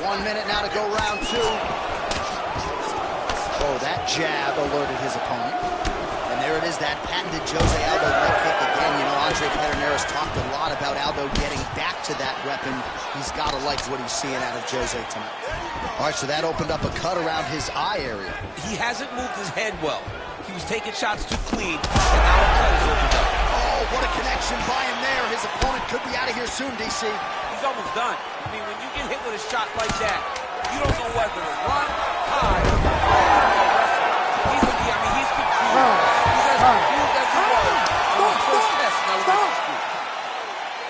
1 minute now to go, round two. Oh, that jab alerted his opponent. And there it is, that patented Jose Aldo leg kick again. You know, Andre Pedernera's talked a lot about Aldo getting back to that weapon. He's got to like what he's seeing out of Jose tonight. All right, so that opened up a cut around his eye area. He hasn't moved his head well. He was taking shots too clean, and now the cut is opened up. Oh, what a connection by him there. His opponent could be out of here soon, DC. He's almost done. I mean, when you get hit with a shot like that, you don't know whether to run, hide, or wrestle. He's confused. He's as confused as he was on his first test.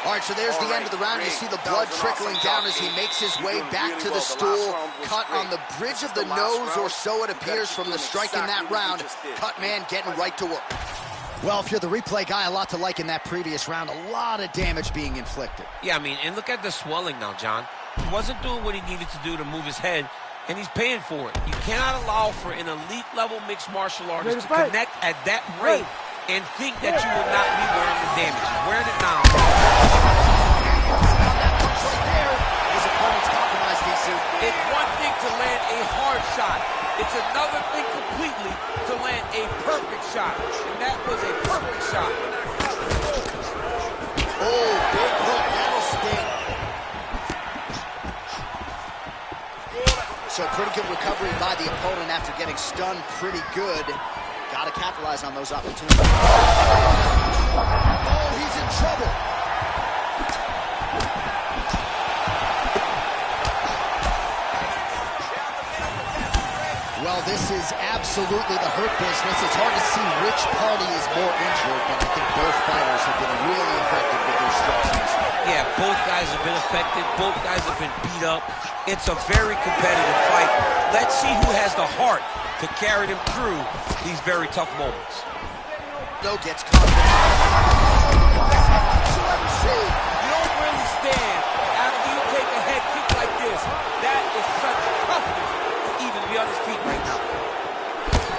All right, so there's the end of the round. You see the blood trickling down as he makes his way back to the stool. Cut on the bridge of the nose, or so it appears from the strike in that round. Cut man getting right to work. Well, if you're the replay guy, a lot to like in that previous round. A lot of damage being inflicted. Yeah, I mean, and look at the swelling now, John. He wasn't doing what he needed to do to move his head, and he's paying for it. You cannot allow for an elite-level mixed martial artist to connect at that rate and think that you will not be wearing the damage. He's wearing it now. His opponent's compromised, DC. It's one thing to land a hard shot. It's another thing completely to land a perfect shot. And that was a perfect shot. Oh, big hook. That'll sting. So pretty good recovery by the opponent after getting stunned pretty good. Got to capitalize on those opportunities. Oh, he's in trouble. Well, this is absolutely the hurt business. It's hard to see which party is more injured, but I think both fighters have been really effective with their strikes. Yeah, both guys have been affected. Both guys have been beat up. It's a very competitive fight. Let's see who has the heart to carry them through these very tough moments. No gets caught. You don't really stand after you take a head kick like this. That is such toughness to even be on his feet right now.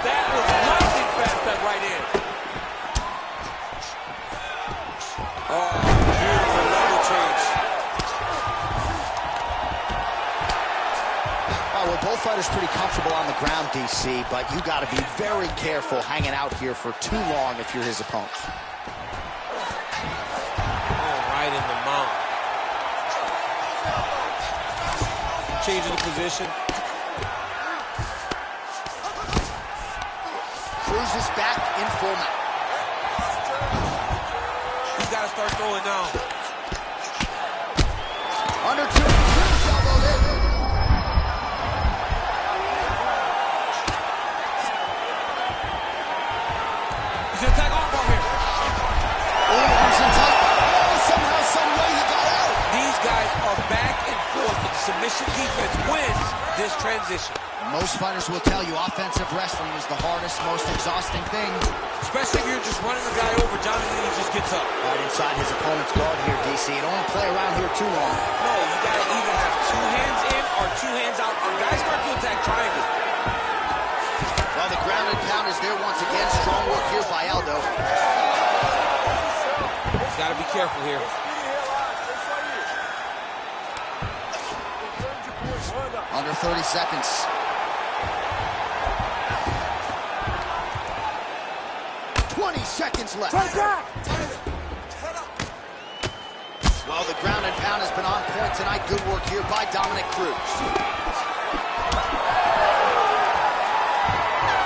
That was lightning fast, that right hand. Oh, beautiful level change. Well, both fighters pretty comfortable on the ground, DC, but you got to be very careful hanging out here for too long if you're his opponent. Oh, right in the mount. Changing the position. Cruises back in full mount. He's got to start throwing now. Under two. Elbow in. He's going to attack armbar here. Oh, arms in tight. Oh, somehow, some way he got out. These guys are back and forth, but the submission defense wins this transition. Most fighters will tell you offensive wrestling is the hardest, most exhausting thing. Especially if you're just running the guy over, Johnny, and he just gets up. Right inside his opponent's guard here, DC. You don't want to play around here too long. No, you got to either have two hands in or two hands out. When guys start to attack triangle. Well, the ground and pound is there once again. Strong work here by Aldo. He's got to be careful here. Under 30 seconds. Seconds left. Well, the ground and pound has been on point tonight. Good work here by Dominic Cruz.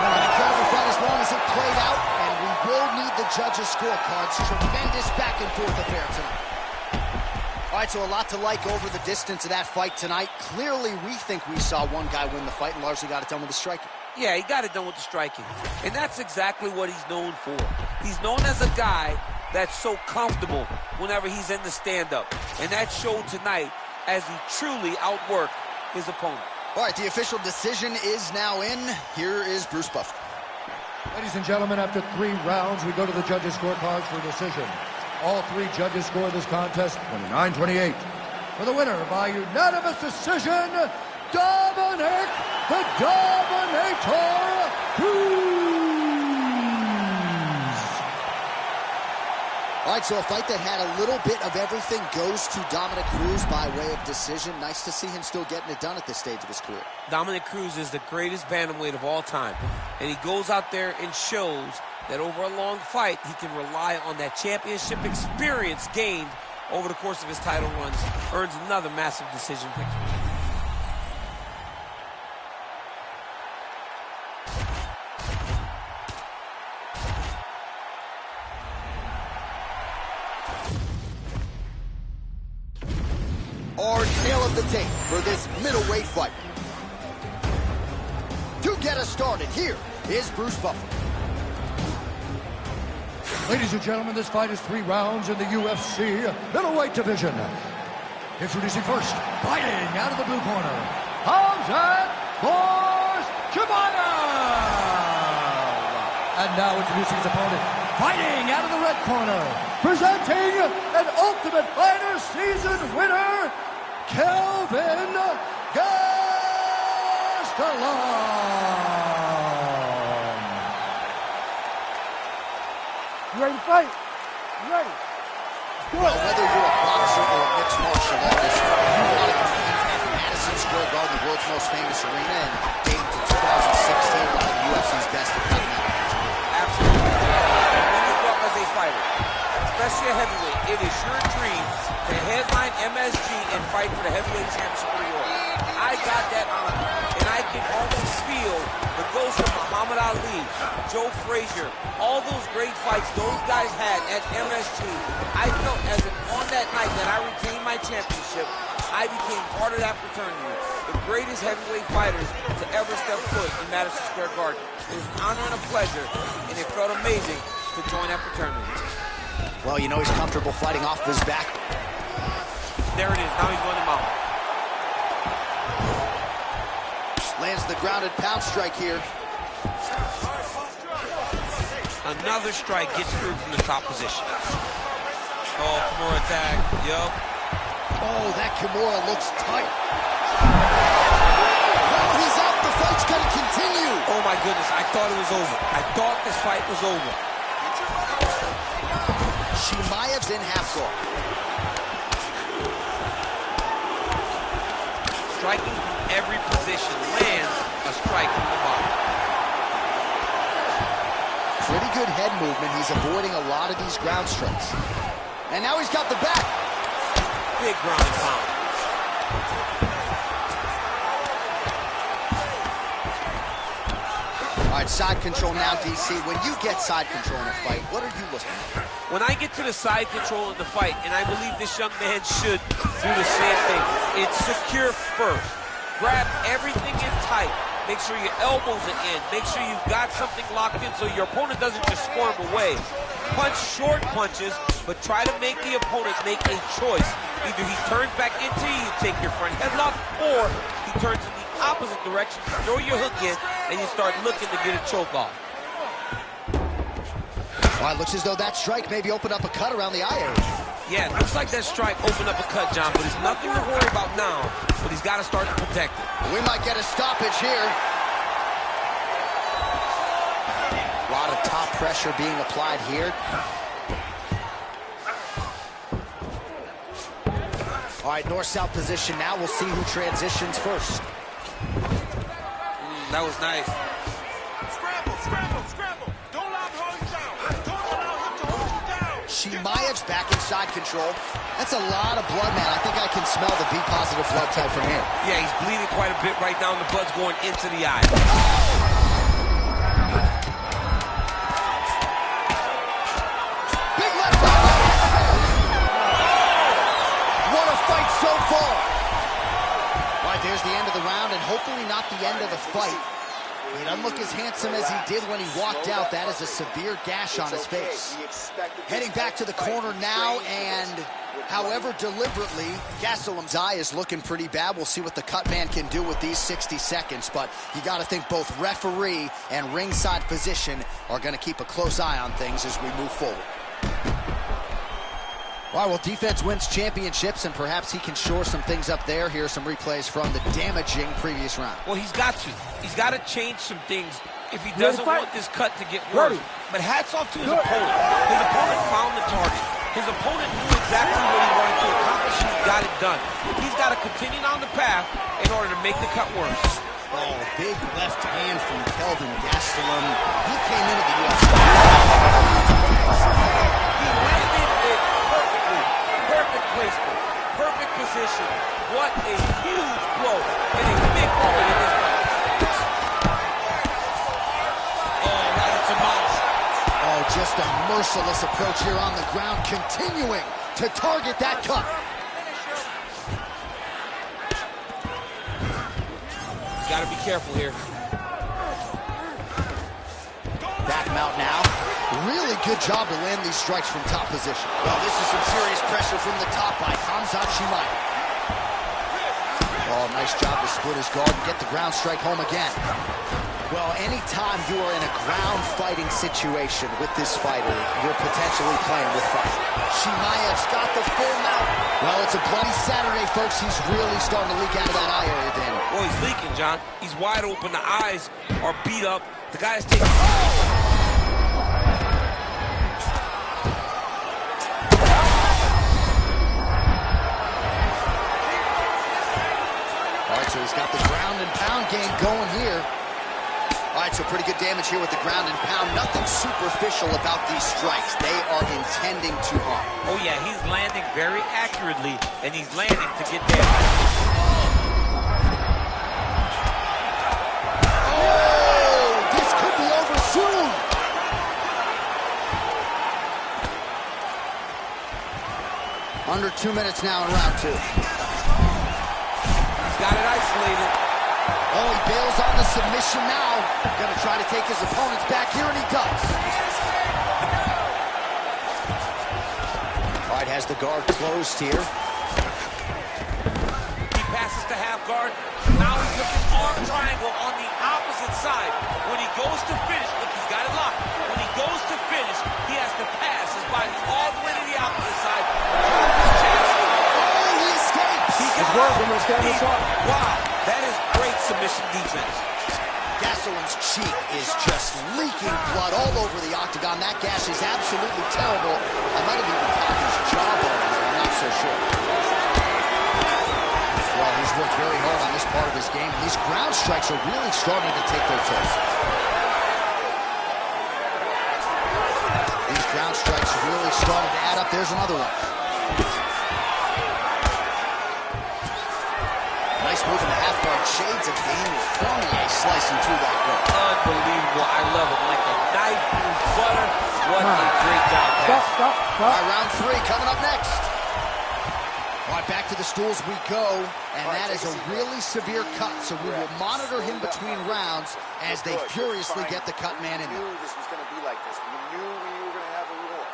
An incredible fight as long as it played out, and we will need the judges' scorecards. Tremendous back and forth affair tonight. All right, so a lot to like over the distance of that fight tonight. Clearly, we think we saw one guy win the fight, and largely got it done with the striking. Yeah, he got it done with the striking. And that's exactly what he's known for. He's known as a guy that's so comfortable whenever he's in the stand-up. And that showed tonight as he truly outworked his opponent. All right, the official decision is now in. Here is Bruce Buffer. Ladies and gentlemen, after 3 rounds, we go to the judges' scorecards for decision. All 3 judges score this contest 29-28. For the winner by unanimous decision, Dominic the Dominator Cruz. All right, so a fight that had a little bit of everything goes to Dominic Cruz by way of decision. Nice to see him still getting it done at this stage of his career. Dominic Cruz is the greatest bantamweight of all time. And he goes out there and shows that over a long fight, he can rely on that championship experience gained over the course of his title runs. Earns another massive decision victory. Our tail of the tape for this middleweight fight. To get us started, here is Bruce Buffer. Ladies and gentlemen, this fight is 3 rounds in the UFC middleweight division. Introducing first, fighting out of the blue corner, Hamzat And now introducing his opponent, fighting out of the red corner, presenting an Ultimate Fighter season winner, Kelvin Gastelum. You ready to fight? You ready? Let's do it. Well, whether you're a boxer or a mixed martial artist, you want to compete at Madison Square Garden, the world's most famous arena, and dating to 2016, one of the UFC's best at cutting out. Absolutely. When you grow up as a fighter, especially a heavyweight, it is your dream to headline MSG and fight for the heavyweight championship of the world. I got that honor, and I can almost feel the ghost of Muhammad Ali, Joe Frazier, all those great fights those guys had at MSG. I felt as if on that night that I retained my championship, I became part of that fraternity. The greatest heavyweight fighters to ever step foot in Madison Square Garden. It was an honor and a pleasure, and it felt amazing to join that fraternity. Well, you know he's comfortable fighting off his back. There it is. Now he's going to mount. Lands the grounded pound strike here. Another strike gets through from the top position. Oh, more attack. Yup. Oh, that Kimura looks tight. Oh, he's out. The fight's going to continue. Oh, my goodness. I thought it was over. I thought this fight was over. Chimaev's in half guard. Striking from every position. Lands a strike from the bottom. Pretty good head movement. He's avoiding a lot of these ground strikes. And now he's got the back. Big ground and pound. All right, side control now, DC. When you get side control in a fight, what are you looking for? When I get to the side control in the fight, and I believe this young man should do the same thing, it's secure first. Grab everything in tight. Make sure your elbows are in. Make sure you've got something locked in so your opponent doesn't just squirm away. Punch short punches, but try to make the opponent make a choice. Either he turns back into you take your front headlock, or he turns in the opposite direction, you throw your hook in, and you start looking to get a choke off. Well, it looks as though that strike maybe opened up a cut around the eye area. Yeah, it looks like that strike opened up a cut, John, but it's nothing to worry about now, but he's got to start to protect it. We might get a stoppage here. A lot of top pressure being applied here. All right, north-south position now. We'll see who transitions first. That was nice. Scramble, scramble, scramble. Don't allow him to hold you down. Don't allow him to hold you down. Chimaev's back in side control. That's a lot of blood, man. I think I can smell the B-positive blood type from here. Yeah, he's bleeding quite a bit right now, and the blood's going into the eye. Big left hook. What a fight so far. All right, there's the end of the round, and hopefully not the end of the fight. He doesn't look as handsome as he did when he walked out. That is a severe gash on his face. Heading back to the corner now, and however deliberately, Gastelum's eye is looking pretty bad. We'll see what the cut man can do with these 60 seconds, but you got to think both referee and ringside physician are going to keep a close eye on things as we move forward. All right, well, defense wins championships, and perhaps he can shore some things up there. Here are some replays from the damaging previous round. Well, he's got to. He's got to change some things if he doesn't want this cut to get worse. But hats off to his opponent. His opponent found the target. His opponent knew exactly what he wanted to accomplish. He got it done. He's got to continue down the path in order to make the cut worse. Oh, big left hand from Kelvin Gastelum. He came into the UFC. He landed it perfectly. Perfect placement. Perfect position. What a huge blow and a big moment in this fight. Oh, right into mouth. Oh, just a merciless approach here on the ground, continuing to target that cut. Got to be careful here. Back him out now. Really good job to land these strikes from top position. Well, this is some serious pressure from the top by Khamzat Chimaev. Oh, nice job to split his guard and get the ground strike home again. Well, anytime you are in a ground fighting situation with this fighter, you're potentially playing with fire. Chimaev's got the full mount. Well, it's a bloody Saturday, folks. He's really starting to leak out of that eye area, Dan. Well, he's leaking, John. He's wide open. The eyes are beat up. The guy is taking... All right, so he's got the ground and pound game going here. All right, so pretty good damage here with the ground and pound. Nothing superficial about these strikes. They are intending to harm. Oh, yeah, he's landing very accurately, and he's landing to get damage. Oh, this could be over soon. Under 2 minutes now in round two. He's got it isolated. Oh, he bails on the submission now. Gonna try to take his opponents back here, and he does. All right, has the guard closed here. He passes to half guard. Now he's looking arm triangle on the opposite side. When he goes to finish, look, he's got it locked. When he goes to finish, he has to pass his body all the way to the opposite side. Oh, he escapes. He got it. Wow, that is great submission defense. Gastelum's cheek is just leaking blood all over the octagon. That gash is absolutely terrible. I might have even caught his jawbone there. I'm not so sure. Well, he's worked very hard on this part of his game. These ground strikes are really starting to take their toll. These ground strikes really starting to add up. There's another one. Nice move in the half guard. Shades of Daniel Cormier slicing through that guard. Unbelievable. I love it. Like a knife through butter. What a great job. Stop. All right, round three coming up next. All right, back to the stools we go, and that is a really severe cut, so we will monitor him between rounds as they furiously get the cut man in there. We knew this was going to be like this. We knew we were going to have a war.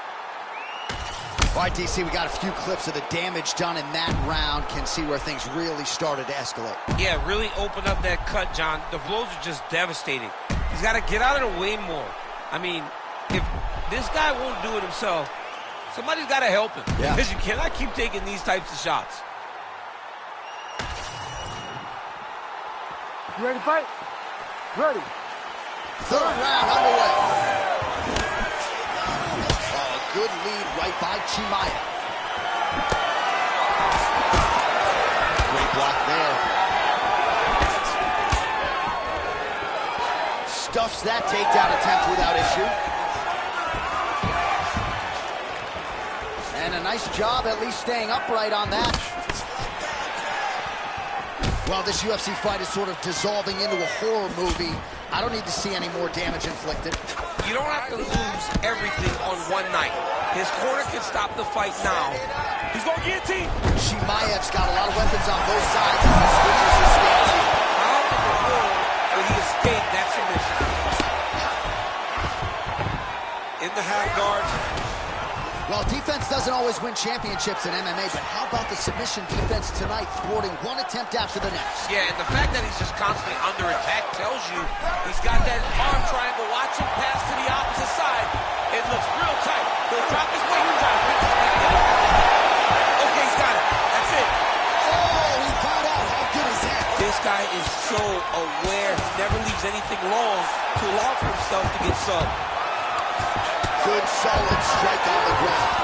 All right, DC, we got a few clips of the damage done in that round. Can see where things really started to escalate. Yeah, really open up that cut, John. The blows are just devastating. He's got to get out of the way more. I mean, if this guy won't do it himself, somebody's got to help him. Yeah. Because you cannot keep taking these types of shots. You ready to fight? Ready. Third round underway. Good lead right by Chimaev. Great block there. Stuffs that takedown attempt without issue. And a nice job at least staying upright on that. Well, this UFC fight is sort of dissolving into a horror movie. I don't need to see any more damage inflicted. You don't have to lose everything on one night. His corner can stop the fight now. He's going to guillotine. Chimaev's got a lot of weapons on both sides as he switches his stance. How in the world will he escape escape that submission. In the half guard. Well, defense doesn't always win championships in MMA, but how about the submission defense tonight, thwarting one attempt after the next? Yeah, and the fact that he's just constantly under attack tells you he's got that arm triangle. Watch him pass to the opposite side. It looks real tight. He'll drop his weight and try to finish it. Okay, he's got it. That's it. Oh, he got out. How good is that? This guy is so aware. He never leaves anything long to allow for himself to get subbed. Good, solid strike on the ground.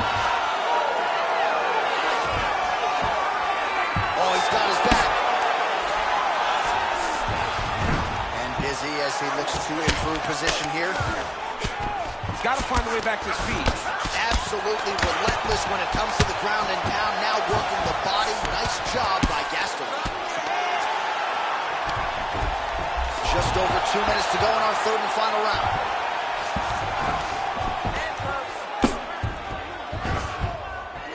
Oh, he's got his back. And busy as he looks to improve position here. He's got to find a way back to his feet. Absolutely relentless when it comes to the ground and pound. Now working the body. Nice job by Gastelum. Just over 2 minutes to go in our third and final round.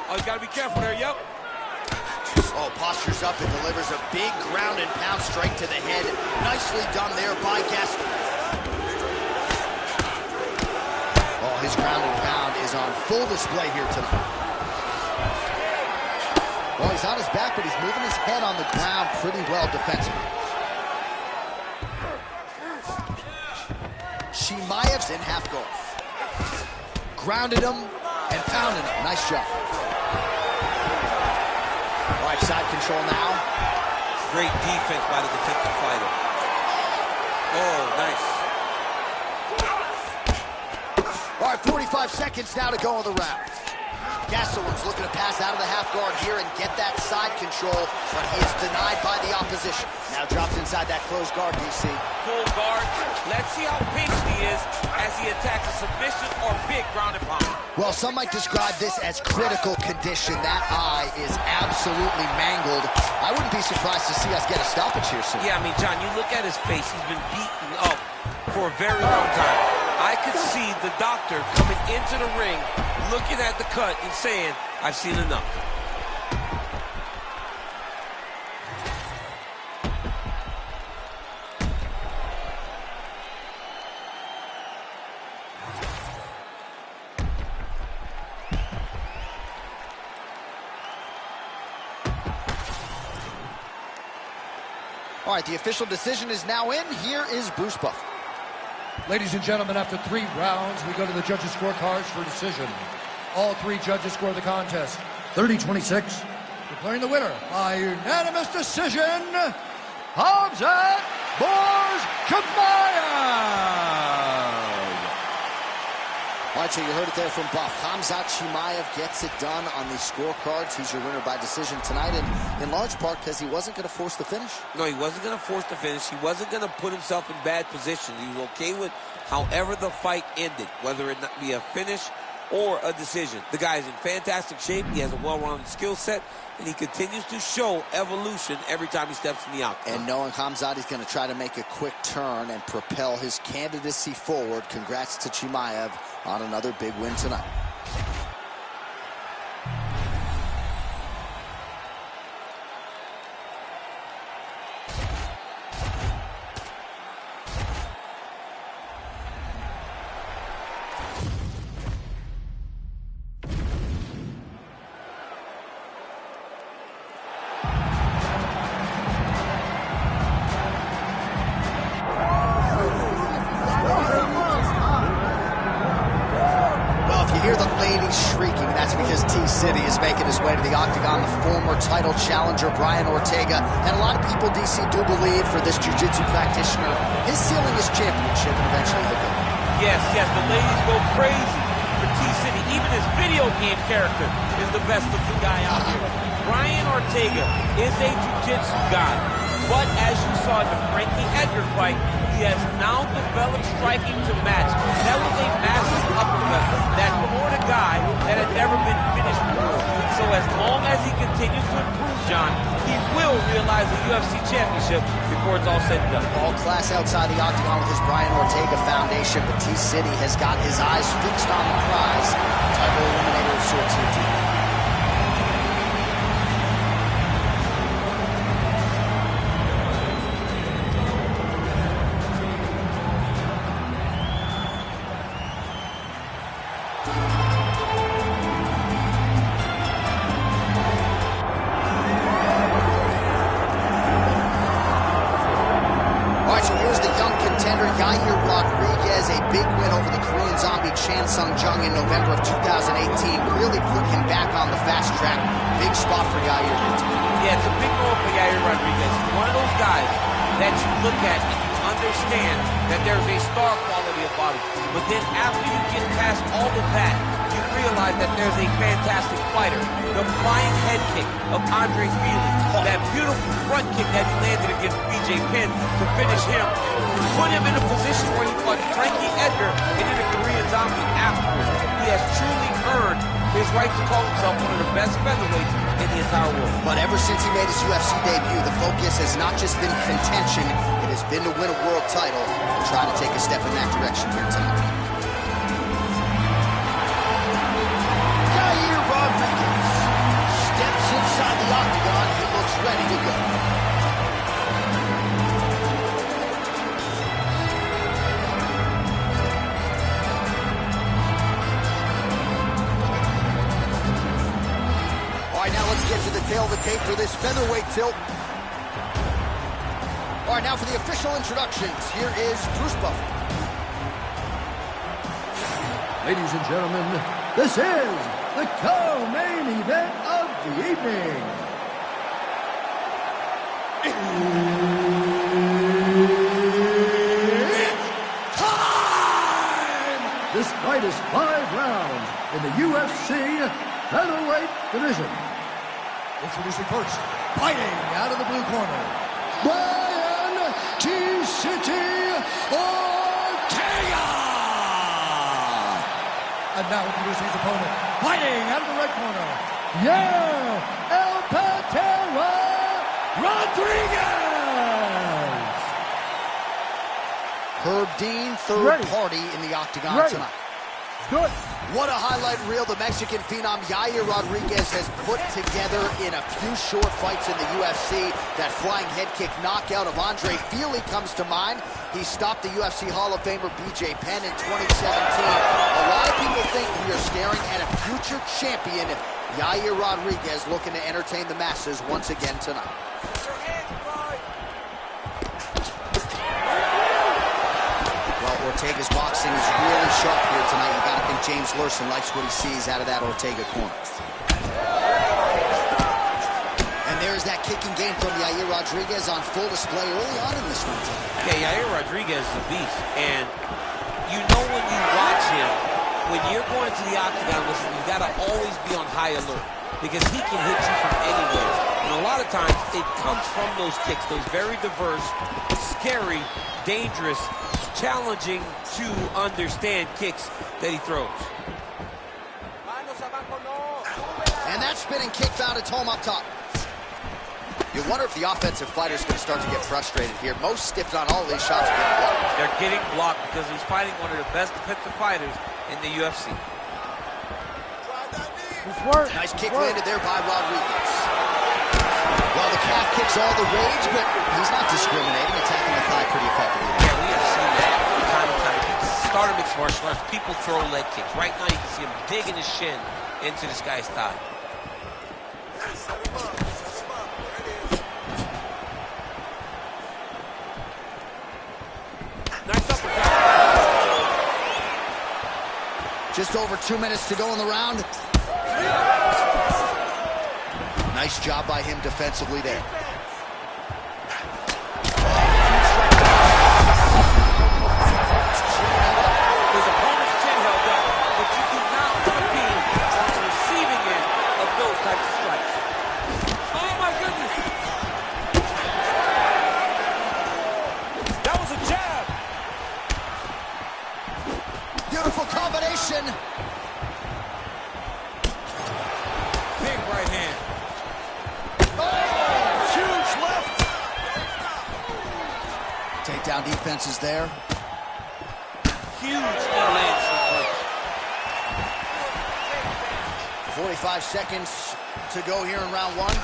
Oh, you got to be careful there, yep. Oh, postures up and delivers a big ground and pound strike to the head. Nicely done there by Gastelum. Oh, his ground and pound is on full display here tonight. Well, he's on his back, but he's moving his head on the ground pretty well defensively. Chimaev's in half guard. Grounded him and pounded him. Nice job. All right, side control now. Great defense by the defensive fighter. Oh, nice. All right, 45 seconds now to go in the round. Gastelum's looking to pass out of the half guard here and get that side control, but he is denied by the opposition. Now drops inside that closed guard, DC. Full guard. Let's see how patient he is as he attacks a submission or big ground and pound. Well, some might describe this as critical condition. That eye is absolutely mangled. I wouldn't be surprised to see us get a stoppage here soon. Yeah, I mean, John, you look at his face. He's been beaten up for a very long time. I could see the doctor coming into the ring, looking at the cut and saying, I've seen enough. All right, the official decision is now in. Here is Bruce Buffer. Ladies and gentlemen, after 3 rounds, we go to the judges' scorecards for decision. All 3 judges score the contest 30-26, declaring the winner by unanimous decision, Khamzat Chimaev. All right, so you heard it there from Buff. Khamzat Chimaev gets it done on the scorecards. He's your winner by decision tonight, and in large part because he wasn't going to force the finish. No, he wasn't going to force the finish. He wasn't going to put himself in bad position. He was okay with however the fight ended, whether it be a finish or a decision. The guy's in fantastic shape. He has a well-rounded skill set, and he continues to show evolution every time he steps in the octagon. And knowing Khamzat is going to try to make a quick turn and propel his candidacy forward, congrats to Chimaev on another big win tonight. Shrieking, that's because T-City is making his way to the octagon, the former title challenger Brian Ortega, and a lot of people, DC, do believe for this jiu-jitsu practitioner, his ceiling is championship, and eventually he'll go. Yes, the ladies go crazy for T-City. Even his video game character is the best looking guy out here. Brian Ortega is a jiu-jitsu guy, but as you saw in the Frankie Edgar fight, he has now developed striking to match. That was a massive uppercut that floored a guy that had never been finished before. So as long as he continues to improve, John, he will realize the UFC championship before it's all said and done. All class outside the octagon with his Brian Ortega foundation, but T-City has got his eyes fixed on the prize. Title eliminator of sorts here, too. Yair Rodriguez, a big win over the Korean zombie Chan Sung-jung in November of 2018, really put him back on the fast track. Big spot for Yair. Yeah, it's a big moment for Yair Rodriguez. He's one of those guys that you look at and you understand that there's a star quality about him. But then after you get past all of that, you realize that there's a fantastic fighter. The flying head kick of Andre Feely, that beautiful front kick that he landed against BJ Penn to finish him, put him in a position where he fought Frankie Edgar and then a Korean zombie afterwards. He has truly earned his right to call himself one of the best featherweights in the entire world. But ever since he made his UFC debut, the focus has not just been contention, it has been to win a world title and try to take a step in that direction here tonight. Yair Rodriguez steps inside the octagon. He looks ready to go. All right, now let's get to the tail of the tape for this featherweight tilt. All right, now for the official introductions, here is Bruce Buffer. Ladies and gentlemen, this is the co-main event of the evening. It's time! This fight is 5 rounds in the UFC featherweight division. Introducing first, fighting out of the blue corner, Brian T-City Ortega! And now introducing his opponent, fighting out of the red corner, El Patera Rodriguez! Herb Dean, third party in the octagon tonight. Good. What a highlight reel the Mexican phenom Yair Rodriguez has put together in a few short fights in the UFC. That flying head kick knockout of Andre Feely comes to mind. He stopped the UFC Hall of Famer BJ Penn in 2017. A lot of people think we are staring at a future champion, Yair Rodriguez, looking to entertain the masses once again tonight. Ortega's boxing is really sharp here tonight. You gotta think James Lurson likes what he sees out of that Ortega corner. And there's that kicking game from Yair Rodriguez on full display early on in this one. Yeah, Yair Rodriguez is a beast. And you know when you watch him, when you're going to the octagon, listen, you gotta always be on high alert because he can hit you from anywhere. And a lot of times it comes from those kicks, those very diverse, scary, dangerous, challenging to understand kicks that he throws. And that spinning kick found its home up top. You wonder if the offensive fighter's going to start to get frustrated here. Most, if not all, of these shots are getting blocked. They're getting blocked because he's fighting one of the best defensive fighters in the UFC. Nice kick landed there by Rodriguez. Well, the calf kicks all the rage, but he's not discriminating, attacking the thigh pretty effectively. Yeah, we have seen that time and time. You start a mixed martial arts, people throw leg kicks. Right now, you can see him digging his shin into this guy's thigh. Nice uppercut. Just over 2 minutes to go in the round. Nice job by him defensively there. His opponent's chin held up, but you do not want to be on the receiving end of those types of strikes. Oh my goodness! That was a jab. Beautiful combination. Big right hand. Huge left. Takedown defense is there. Huge knee-land sequence. 45 seconds to go here in round one.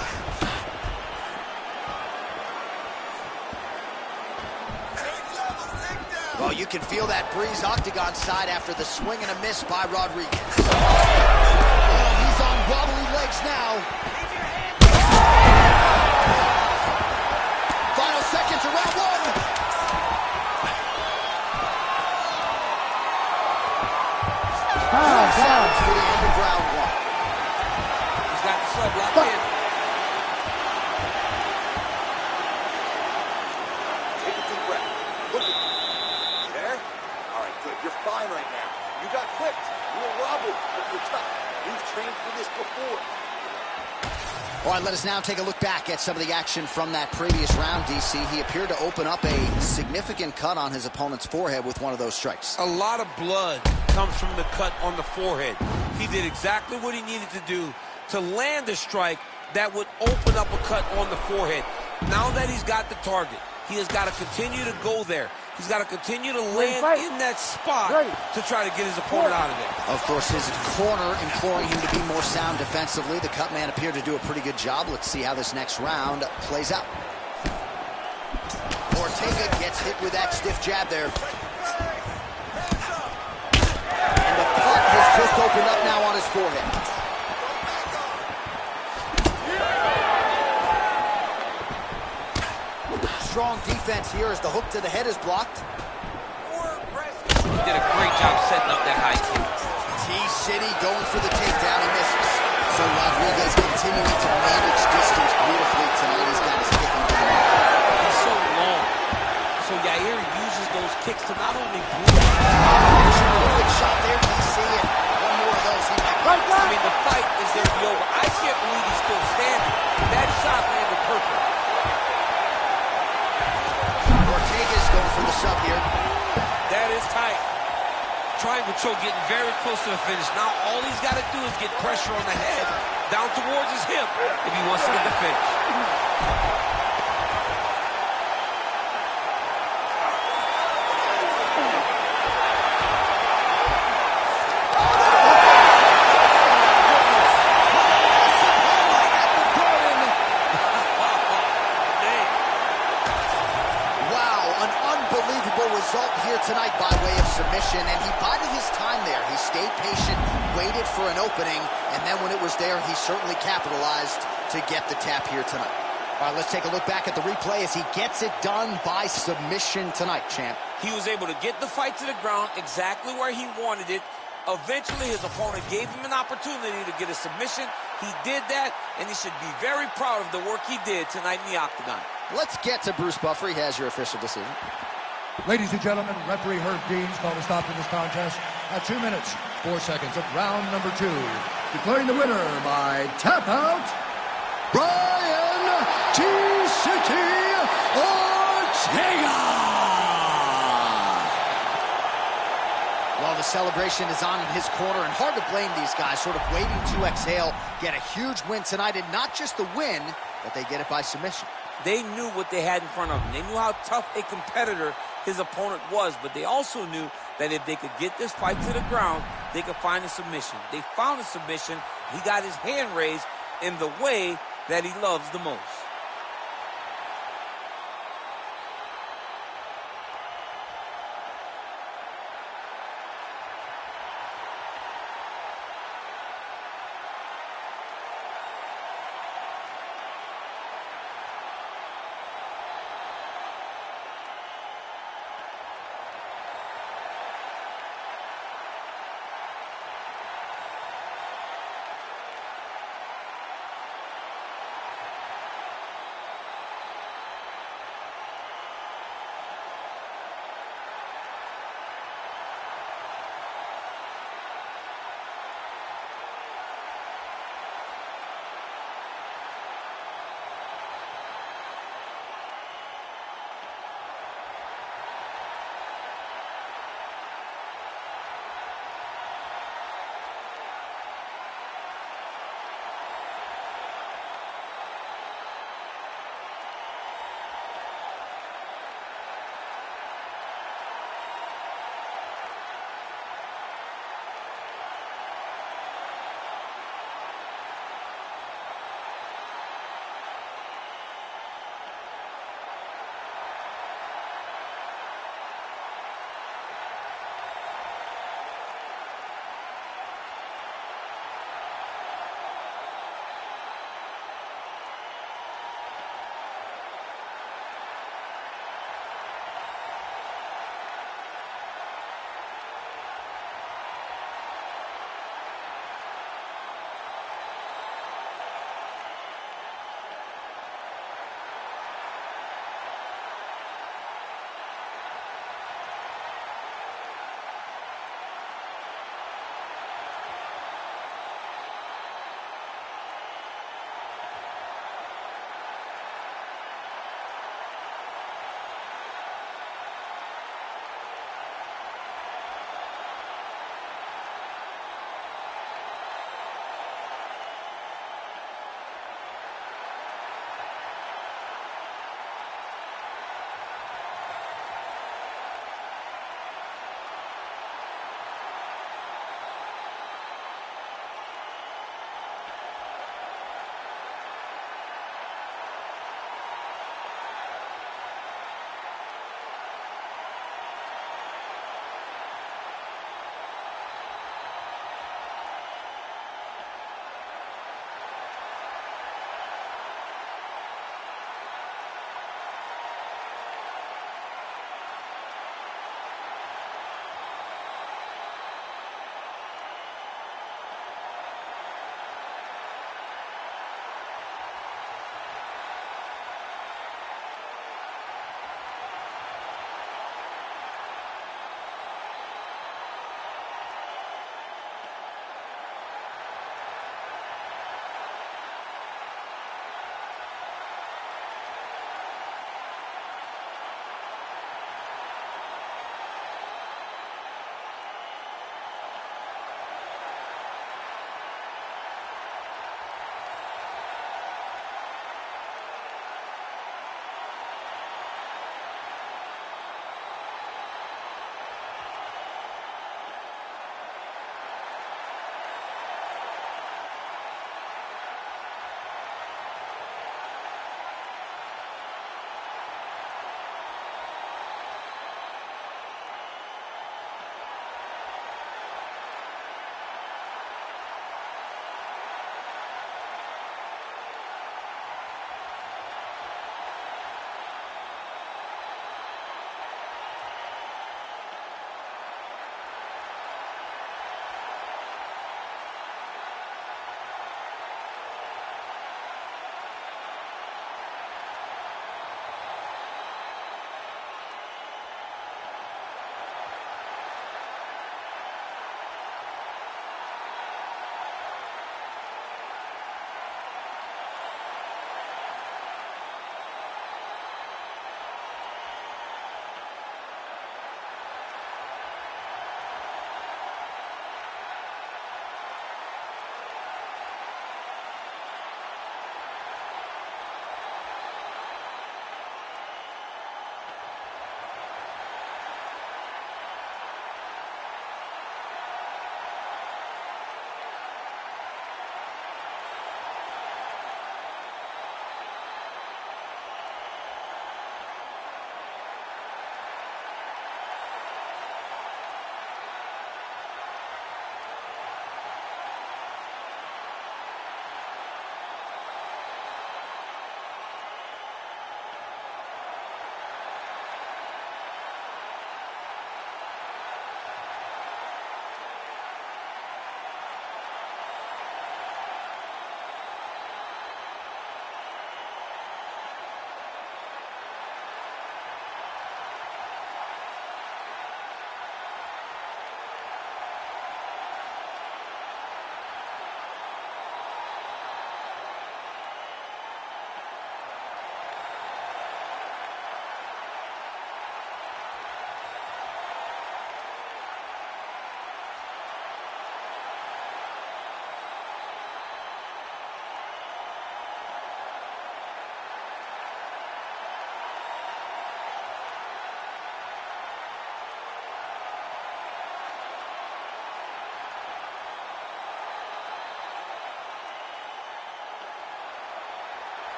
Oh, you can feel that breeze octagon side after the swing and a miss by Rodriguez. Oh, he's on wobbly legs now. Final seconds of round one. Seconds for the end of round one. He's got the sub locked in. Take a deep breath. Look at you. You there? All right, good. You're fine right now. You got clipped. You were wobbled, but you're tough. You've trained for this before. All right, let us now take a look back at some of the action from that previous round, DC. He appeared to open up a significant cut on his opponent's forehead with one of those strikes. A lot of blood comes from the cut on the forehead. He did exactly what he needed to do to land a strike that would open up a cut on the forehead. Now that he's got the target, he has got to continue to go there. He's got to continue to land in that spot to try to get his opponent out of there. Of course, his corner imploring him to be more sound defensively. The cut man appeared to do a pretty good job. Let's see how this next round plays out. Ortega gets hit with that stiff jab there. And the cut has just opened up now on his forehead. Strong defense here as the hook to the head is blocked. He did a great job setting up that high kick. T-City going for the takedown. He misses. So Rodriguez continuing to manage distance beautifully tonight. He's got his kicking game. He's so long. So Yair uses those kicks to not only block. There's a good shot there, DC, and one more of those he might get. I mean, the fight is there to be over. I can't believe he's still standing. That shot landed perfect. Ortega's going for the sub here. That is tight. Triangle choke getting very close to the finish. Now all he's got to do is get pressure on the head, down towards his hip, if he wants to get the finish. Result here tonight by way of submission, and he bided his time there. He stayed patient, waited for an opening, and then when it was there, he certainly capitalized to get the tap here tonight. All right, let's take a look back at the replay as he gets it done by submission tonight, champ. He was able to get the fight to the ground exactly where he wanted it. Eventually, his opponent gave him an opportunity to get a submission. He did that, and he should be very proud of the work he did tonight in the octagon. Let's get to Bruce Buffer. He has your official decision. Ladies and gentlemen, referee Herb Dean's called a stop to this contest at 2 minutes, 4 seconds of round number 2. Declaring the winner by tap out, Brian T-City Ortega! Well, the celebration is on in his corner, and hard to blame these guys, sort of waiting to exhale, get a huge win tonight, and not just the win, but they get it by submission. They knew what they had in front of them. They knew how tough a competitor his opponent was, but they also knew that if they could get this fight to the ground, they could find a submission. They found a submission. He got his hand raised in the way that he loves the most.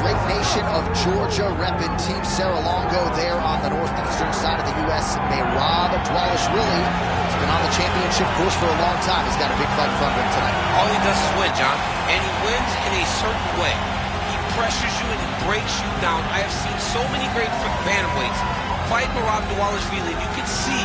great nation of Georgia, repping Team Serra-Longo there on the northeastern side of the U.S. Merab Dvalishvili has been on the championship course for a long time. He's got a big fight in front of him tonight. All he does is win, John, and he wins in a certain way. He pressures you and he breaks you down. I have seen so many great bantamweights fight Merab Dvalishvili, and you can see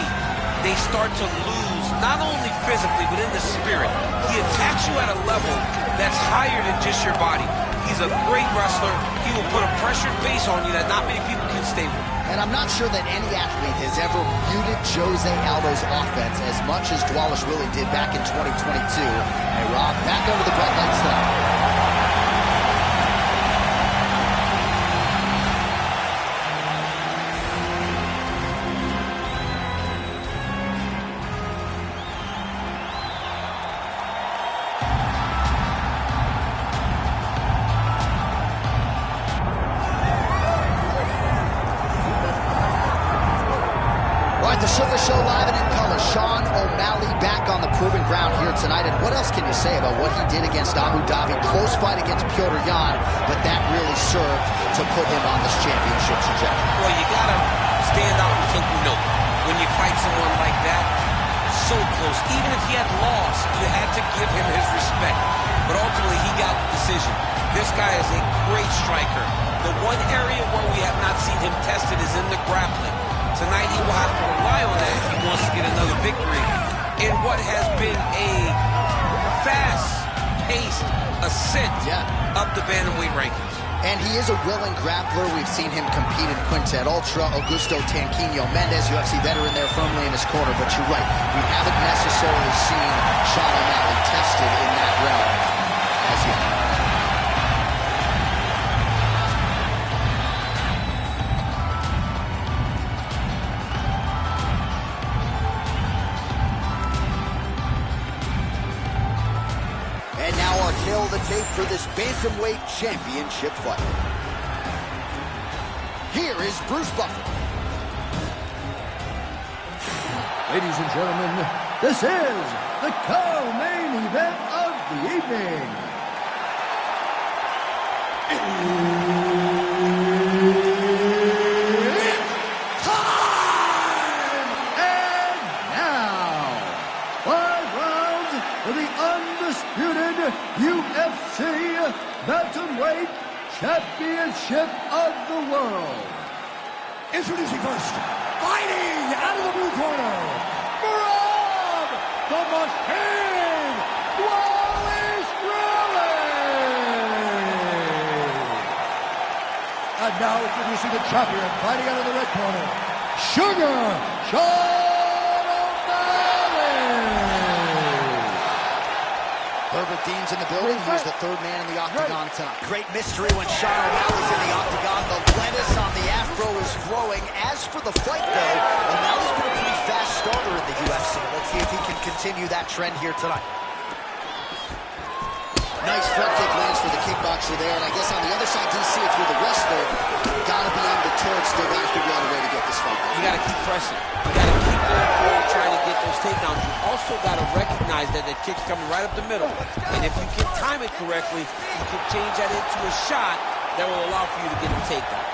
they start to lose, not only physically, but in the spirit. He attacks you at a level that's higher than just your body. He's a great wrestler. He will put a pressured face on you that not many people can stay with. And I'm not sure that any athlete has ever muted Jose Aldo's offense as much as Dvalishvili did back in 2022. Hey, Rob, back under the bright lights tonight. The Sugar Show live and in color. Sean O'Malley back on the proven ground here tonight. And what else can you say about what he did against Abu Dhabi? Close fight against Petr Yan, but that really served to put him on this championship trajectory. Well, you gotta stand out and take your note. When you fight someone like that, so close. Even if he had lost, you had to give him his respect. But ultimately, he got the decision. This guy is a great striker. The one area where we have not seen him tested is in the grappling. Tonight he will have to rely on that if he wants to get another victory in what has been a fast-paced ascent up the bantamweight rankings. And he is a willing grappler. We've seen him compete in Quintet Ultra. Augusto Tanquinho Mendez, UFC veteran there firmly in his corner. But you're right, we haven't necessarily seen Sean O'Malley tested in that realm as yet. And now our tail of the tape for this bantamweight championship fight. Here is Bruce Buffer. Ladies and gentlemen, this is the co-main event of the evening. It's time! And now, 5 rounds for the undisputed UFC Bantamweight Championship of the World. Introducing first, fighting out of the blue corner, Merab the Machine Dvalishvili. And now introducing the champion, fighting out of the red corner, Sugar Sean O'Malley. Herbert Dean's in the building. He's the third man in the octagon tonight. Great mystery when Sean O'Malley's in the octagon. The lettuce on the afro is flowing. As for the fight, though, O'Malley's been a pretty fast starter in the UFC. Let's see if he can continue that trend here tonight. Nice front kick lands for the kickboxer there. And I guess on the other side, DC, if you're the wrestler, gotta be aimed at turret, still gotta figure out a way to get this fight. You gotta keep pressing. You gotta keep going forward, trying to get those takedowns. You also gotta recognize that the kick's coming right up the middle. And if you can time it correctly, you can change that into a shot that will allow for you to get the takedown.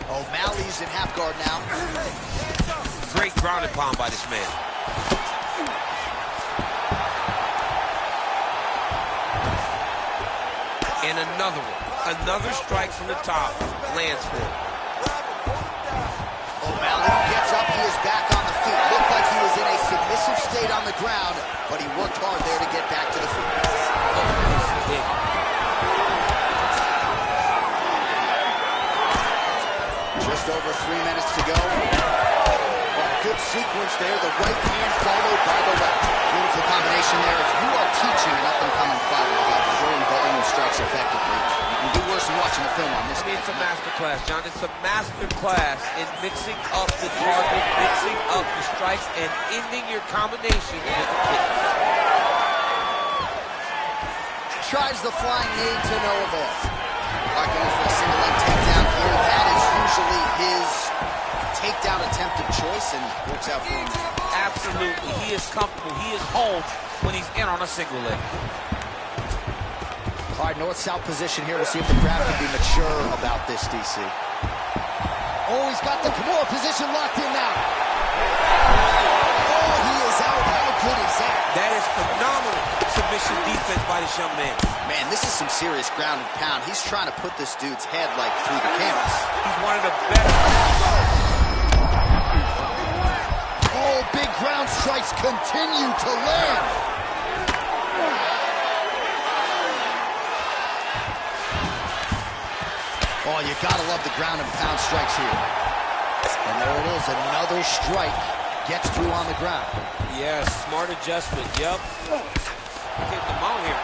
O'Malley's in half guard now. Great grounded pound by this man. And another one. Another strike from the top lands for him. O'Malley gets up. He is back on the feet. Looked like he was in a submissive state on the ground, but he worked hard there to get back to the feet. Just over 3 minutes to go. Good sequence there. The right hand followed by the left. Beautiful combination there. If you are teaching an up-and-coming fighter about throwing volume strikes effectively, you can do worse than watching a film on this. I mean, it's a master class, John. It's a master class in mixing up the target, mixing up the strikes, and ending your combination with the kick. Tries the flying knee to no avail. Going for a single leg takedown here. That is usually his takedown attempt of choice, and works out for him. Absolutely. He is comfortable. He is home when he's in on a single leg. All right, north-south position here. We'll see if the crowd can be mature about this, DC. Oh, he's got the Kimura position locked in now. Oh, he is out. How good is that? That is phenomenal submission defense by this young man. Man, this is some serious ground and pound. He's trying to put this dude's head, like, through the canvas. He's one of the better. Oh, big ground strikes continue to land. Oh, you gotta love the ground and pound strikes here. And there it is, another strike gets through on the ground. Yes, smart adjustment, yep. Getting them out here.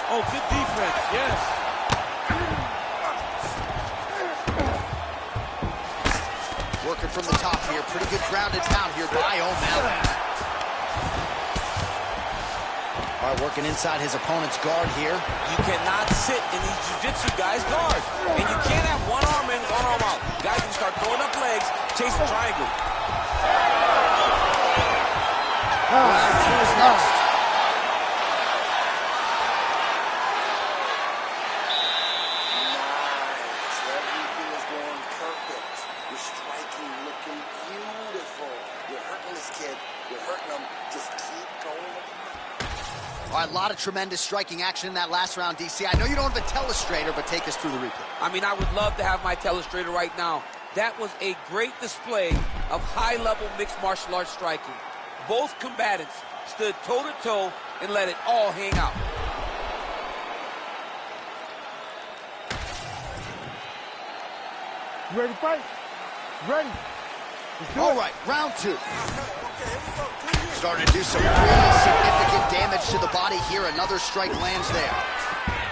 Oh, good defense, yes. Working from the top here, pretty good ground and pound here by O'Malley. All right, working inside his opponent's guard here. You cannot sit in these jiu-jitsu guys' guard. And you can't have one arm in, one arm out. Guys can start throwing up legs, chasing triangle. Round 2 is next. Nice. Everything is going perfect. You're striking, looking beautiful. You're hurting this kid. You're hurting him. Just keep going. All right, a lot of tremendous striking action in that last round, DC. I know you don't have a telestrator, but take us through the replay. I mean, I would love to have my telestrator right now. That was a great display of high-level mixed martial arts striking. Both combatants stood toe-to-toe and let it all hang out. You ready to fight? You ready? Let's do it. All right, round 2. Starting to do some really significant damage to the body here. Another strike lands there.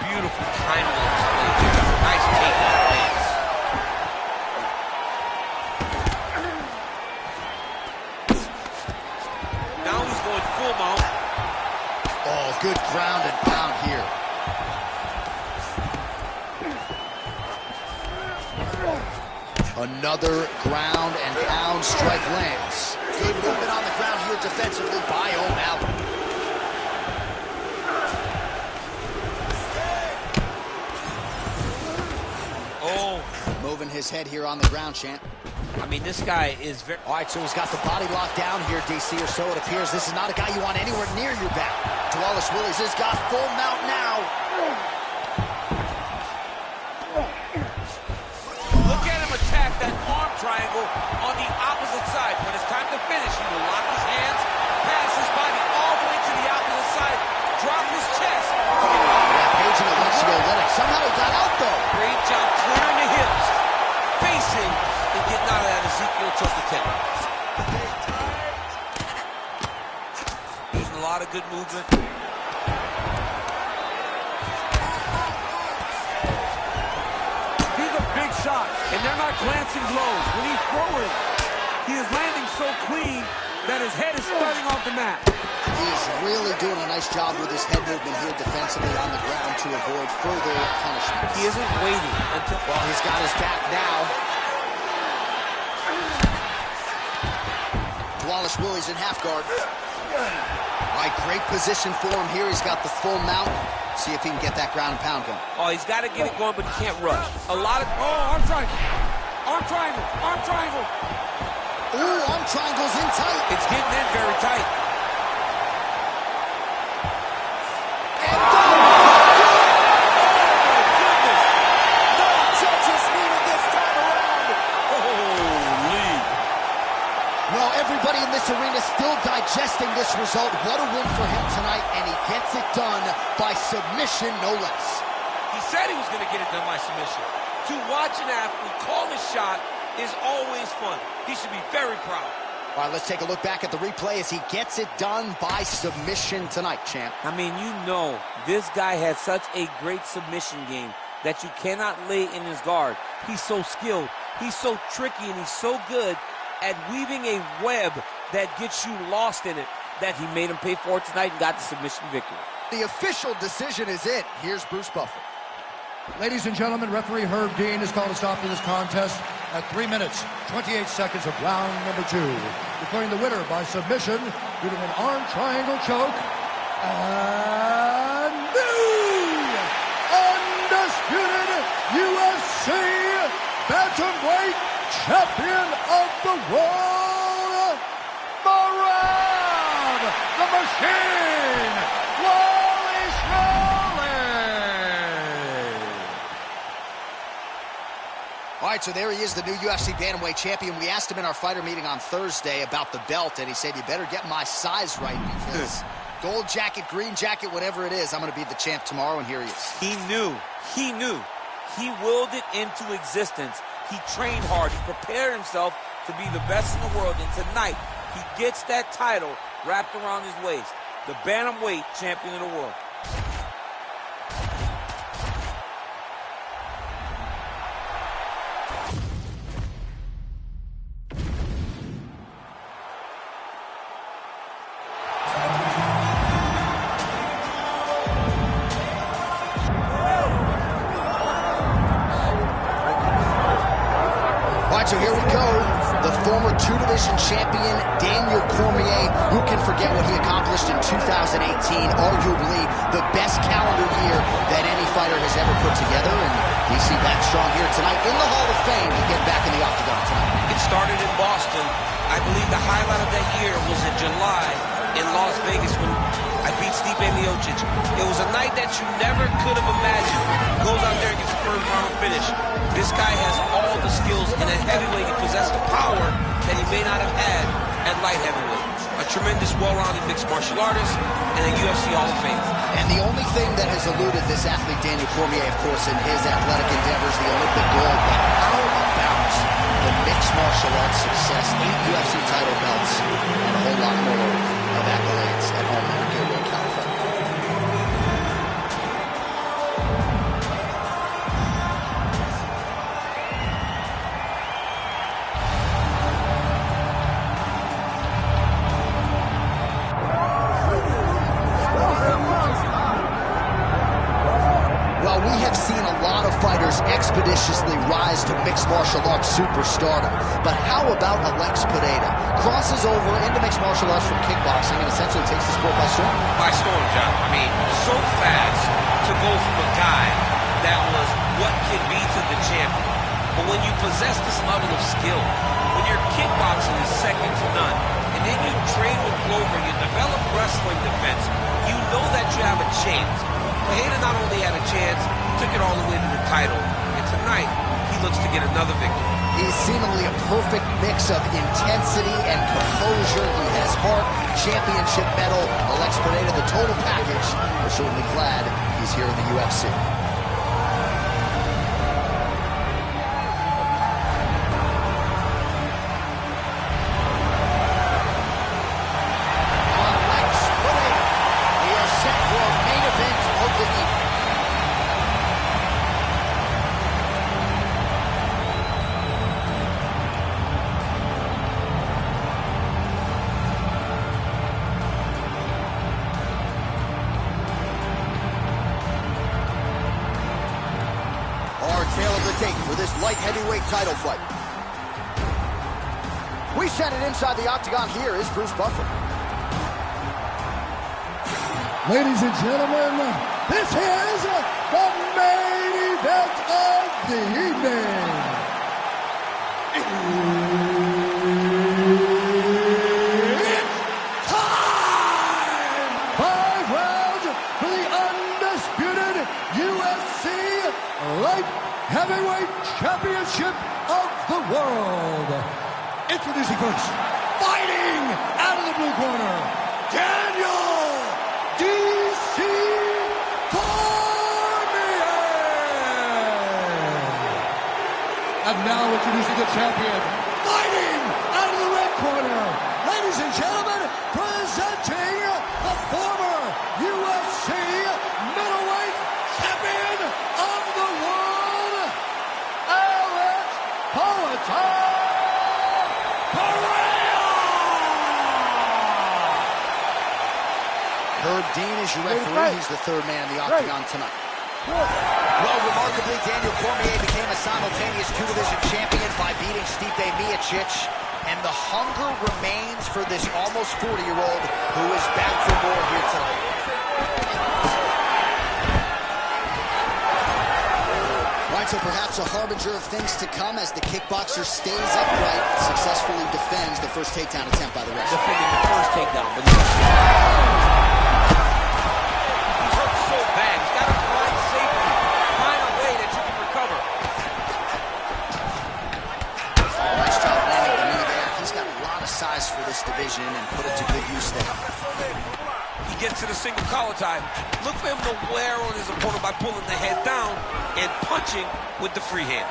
Beautiful timing on display. Nice takedown lands. Now he's going full mount. Oh, good ground and pound here. Another ground and pound strike lands. Good movement on the ground here defensively by O'Malley. Oh. Moving his head here on the ground, champ. I mean, this guy is very... All right, so he's got the body locked down here, DC, or so it appears. This is not a guy you want anywhere near your back. Wallace Willies has got full mount now. Look at him attack that arm triangle on the opposite side. When it's time to finish, he will lock his hands, pass his body all the way to the opposite side, drop his chest. Yeah, paging it once ago, let it. Somehow he got out, though. Great job clearing the hips, facing, and getting out of that Ezekiel choke attempt. Using a lot of good movement. Shots, and they're not glancing blows. When he's throwing, he is landing so clean that his head is starting off the mat. He is really doing a nice job with his head movement here defensively on the ground to avoid further punishment. He isn't waiting until... Well, he's got his back now. Wallace Willies in half guard. All right, great position for him here. He's got the full mount. See if he can get that ground and pound going. Oh, he's got to get it going, but he can't rush. A lot of... Oh, arm triangle. Arm triangle. Arm triangle. Ooh, arm triangle's in tight. It's getting in very tight. And done. No judges needed this time around. Holy. Well, everybody in this arena still digesting this result. What a win for him tonight, and he gets it done by submission, no less. He said he was going to get it done by submission. To watch an athlete call a shot is always fun. He should be very proud. All right, let's take a look back at the replay as he gets it done by submission tonight, champ. I mean, you know, this guy has such a great submission game that you cannot lay in his guard. He's so skilled. He's so tricky, and he's so good at weaving a web that gets you lost in it, that he made him pay for it tonight and got the submission victory. The official decision is in. Here's Bruce Buffer. Ladies and gentlemen, referee Herb Dean has called a stop to this contest at 3 minutes, 28 seconds of round number 2, declaring the winner by submission due to an arm triangle choke. heavyweight champion of the world, the Machine, Wally Shirley. All right, so there he is, the new UFC Bantamweight champion. We asked him in our fighter meeting on Thursday about the belt, and he said, you better get my size right because gold jacket, green jacket, whatever it is, I'm going to be the champ tomorrow, and here he is. He knew. He willed it into existence. He trained hard. He prepared himself to be the best in the world, and tonight he gets that title wrapped around his waist. The Bantamweight champion of the world. So here we go, the former two-division champion, Daniel Cormier. Who can forget what he accomplished in 2018, arguably the best calendar year that any fighter has ever put together. And DC back strong here tonight in the Hall of Fame to get back in the octagon tonight. It started in Boston. I believe the highlight of that year was in July in Las Vegas when I beat Stipe Miocic. It was a night that you never could have imagined. Goes out there and gets a first round finish. This guy has all the skills, and at heavyweight he possessed the power that he may not have had at light heavyweight. A tremendous, well-rounded mixed martial artist and a UFC Hall of Fame. And the only thing that has eluded this athlete, Daniel Cormier, of course, in his athletic endeavors, the Olympic gold. But how about the mixed martial arts success, 8 UFC title belts, and a whole lot more of accolades at home in Gilroy, California. Well, we have seen a lot of fighters expeditiously rise to mixed martial arts superstardom. But how about Alex Pereira? Crosses over into mixed martial arts from kickboxing and essentially takes the sport by storm. By storm, John. I mean, so fast to go from a guy that was what can be to the champion. But when you possess this level of skill, when your kickboxing is second to none, and then you train with Glover, you develop wrestling defense, you know that you have a chance. Pereira not only had a chance, took it all the way to the title. And tonight, he looks to get another victory. He's seemingly a perfect mix of intensity and composure. He has heart, championship medal, Alex Pereira, the total package. We're certainly glad he's here in the UFC. Alex Pereira. We are set for a main event of the evening. Tail of the tape for this light heavyweight title fight. We send it inside the octagon. Here is Bruce Buffer. Ladies and gentlemen, this is the main event of the evening. It's time! 5 rounds for the undisputed UFC Light Heavyweight Championship of the world. Introducing first, fighting out of the blue corner, Daniel D.C. Cormier. And now introducing the champion, fighting out of the red corner, ladies and gentlemen, presenting the former UFC middleweight champion of the world, Alex Pereira. Herb Dean is your referee. He's the third man in the octagon tonight. Well, remarkably, Daniel Cormier became a simultaneous two-division champion by beating Stipe Miocic. And the hunger remains for this almost 40-year-old who is back for more here tonight. Right, right, so perhaps a harbinger of things to come as the kickboxer stays upright, successfully defends the first takedown attempt by the wrestler. Defending the first takedown, but he's hurt so bad. He's got to find safety, find a way that you can recover. Oh, nice job landing the knee there. He's got a lot of size for this division and put it to good use there. He gets to the single collar tie. Look for him to wear on his opponent by pulling the head down and punching with the free hand.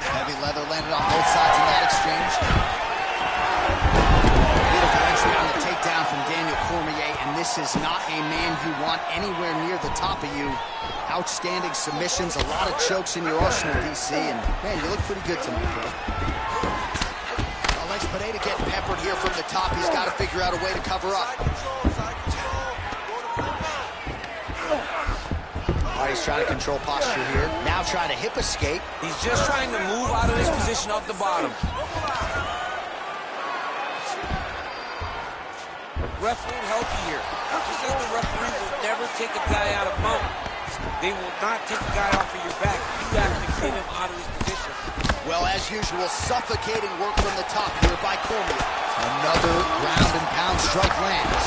Heavy leather landed on both sides in that exchange. Beautiful entry on the takedown from Daniel Cormier, and this is not a man you want anywhere near the top of you. Outstanding submissions, a lot of chokes in your arsenal, DC, and man, you look pretty good tonight, bro. Alex Pineda getting peppered here from the top. He's got to figure out a way to cover up. All right, he's trying to control posture here. Now trying to hip escape. He's just trying to move out of this position off the bottom. Ref won't help you here. Just as the referee will never take a guy out of mount. They will not take a guy off of your back. You have to get him out of this position. Well, as usual, suffocating work from the top here by Cormier. Another ground and pound strike lands.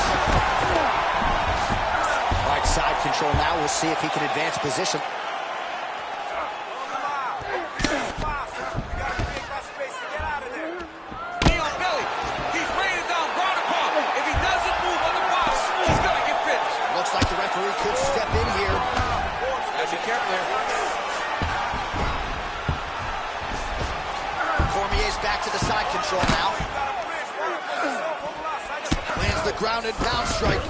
All right, side control now. We'll see if he can advance position. Knee on belly. He's raining down, ground and pound. If he doesn't move on the bottom, he's going to get finished. Looks like the referee could step in here. Gotta be careful there. Cormier's back to the side control now. Lands the ground and pound strike.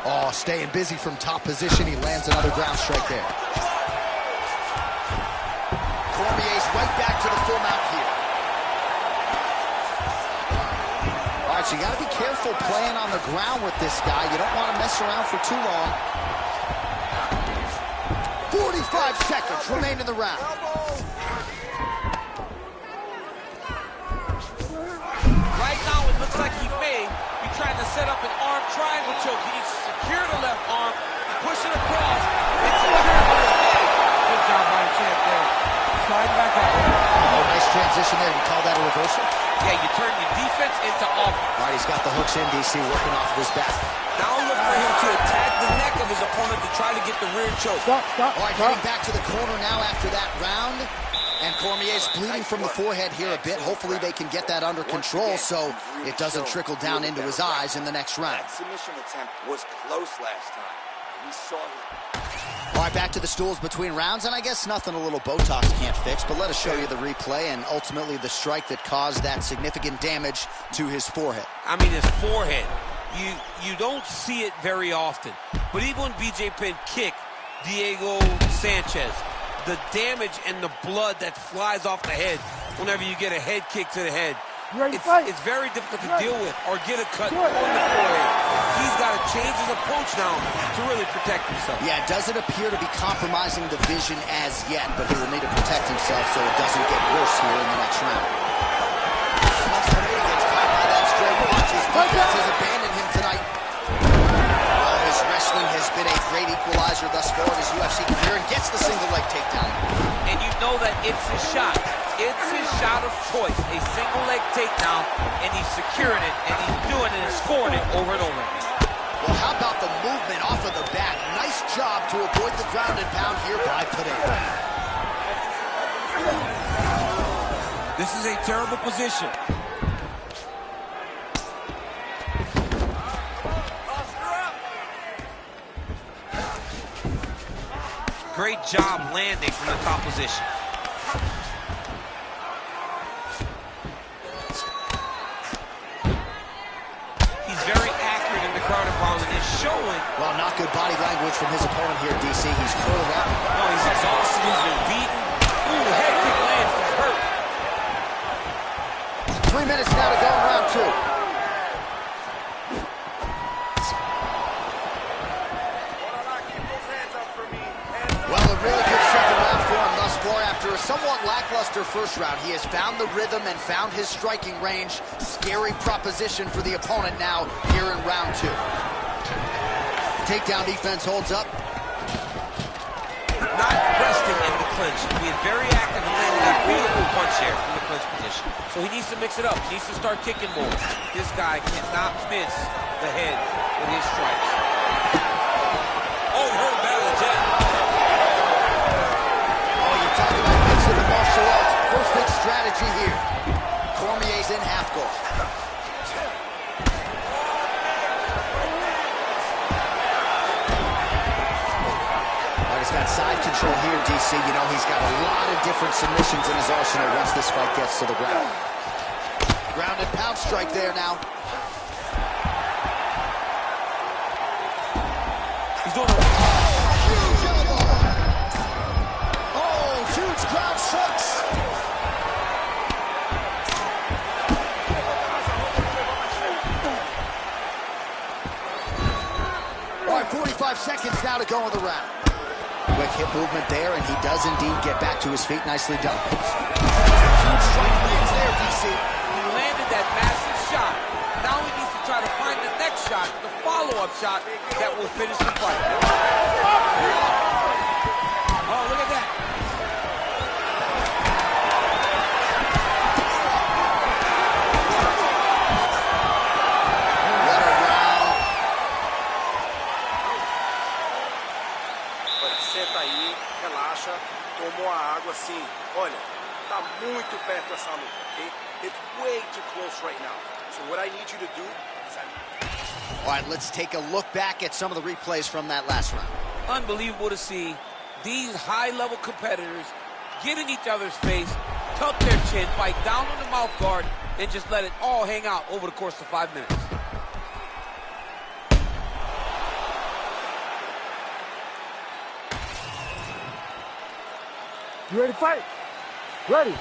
Oh, staying busy from top position. He lands another ground strike there. Cormier's right back to the full mount here. All right, so you got to be careful playing on the ground with this guy. You don't want to mess around for too long. 45 seconds remain in the round. Right now, it looks like he may be trying to set up an arm triangle choke. He needs to secure the left arm, push it across, and secure it with his leg. Good job by the champ there. Slide back out. Oh, nice transition there. You call that a reversal? Yeah, you turn your defense into offense. All right, he's got the hooks in, DC, working off of his back. Now look for him to attack the neck of his opponent to try to get the rear choke. All right, heading back to the corner now after that round. And Cormier's bleeding from the forehead here a bit. Hopefully they can get that under control so it doesn't trickle down into his eyes in the next round. That submission attempt was close last time. We saw him. All right, back to the stools between rounds, and I guess nothing a little Botox can't fix, but let us show you the replay and ultimately the strike that caused that significant damage to his forehead. I mean, his forehead. You don't see it very often. But even when BJ Penn kicked Diego Sanchez, the damage and the blood that flies off the head whenever you get a head kick to the head, it's very difficult to deal with or get a cut on the forehead. He's got to change his approach now to really protect himself. Yeah, it doesn't appear to be compromising the vision as yet, but he will need to protect himself so it doesn't get worse here in the next round. Once Pineda gets caught by that straight punch, his defense has abandoned him tonight. Well, his wrestling has been a great equalizer thus far in his UFC career and gets the single leg takedown. And you know that it's his shot. It's his shot of choice, a single leg takedown, and he's securing it, and he's doing it and scoring it over and over again. Well, how about the movement off of the back? Nice job to avoid the ground and pound here by Pineda. This is a terrible position. Great job landing from the top position. He's very accurate in the ground and pound, and it's showing. Well, not good body language from his opponent here, DC. He's curling up. No, he's exhausted. He's been beaten. Ooh, head kick lands. He's hurt. 3 minutes now to go in round two. Well, a really good second round for him thus far. After a somewhat lackluster first round, he has found the rhythm and found his striking range. Scary proposition for the opponent now here in round two. Takedown defense holds up. Not resting in the clinch. Being very active and landing a beautiful punch here from the clinch position. So he needs to mix it up. He needs to start kicking more. This guy cannot miss the head with his strikes. Oh, he hurt him badly, Jay. Oh, you're talking about mixing the martial arts. Perfect strategy here. Cormier's in half guard. He's got side control here, DC. You know, he's got a lot of different submissions in his arsenal once this fight gets to the ground. Ground and pound strike there now. He's doing a huge elbow. Oh, huge ground strikes. All right, 45 seconds now to go in the round. Quick hip movement there, and he does indeed get back to his feet. Nicely done. Huge strike lands there, DC. He landed that massive shot. Now he needs to try to find the next shot, the follow-up shot that will finish the fight. Oh, look at that. Senta aí, relaxa, tomou a água assim. Olha, tá muito perto essa luta, okay? It's way too close right now. So what I need you to do is... All right, let's take a look back at some of the replays from that last round. Unbelievable to see these high-level competitors get in each other's face, tuck their chin, fight down on the mouth guard, and just let it all hang out over the course of 5 minutes. You ready to fight? Ready.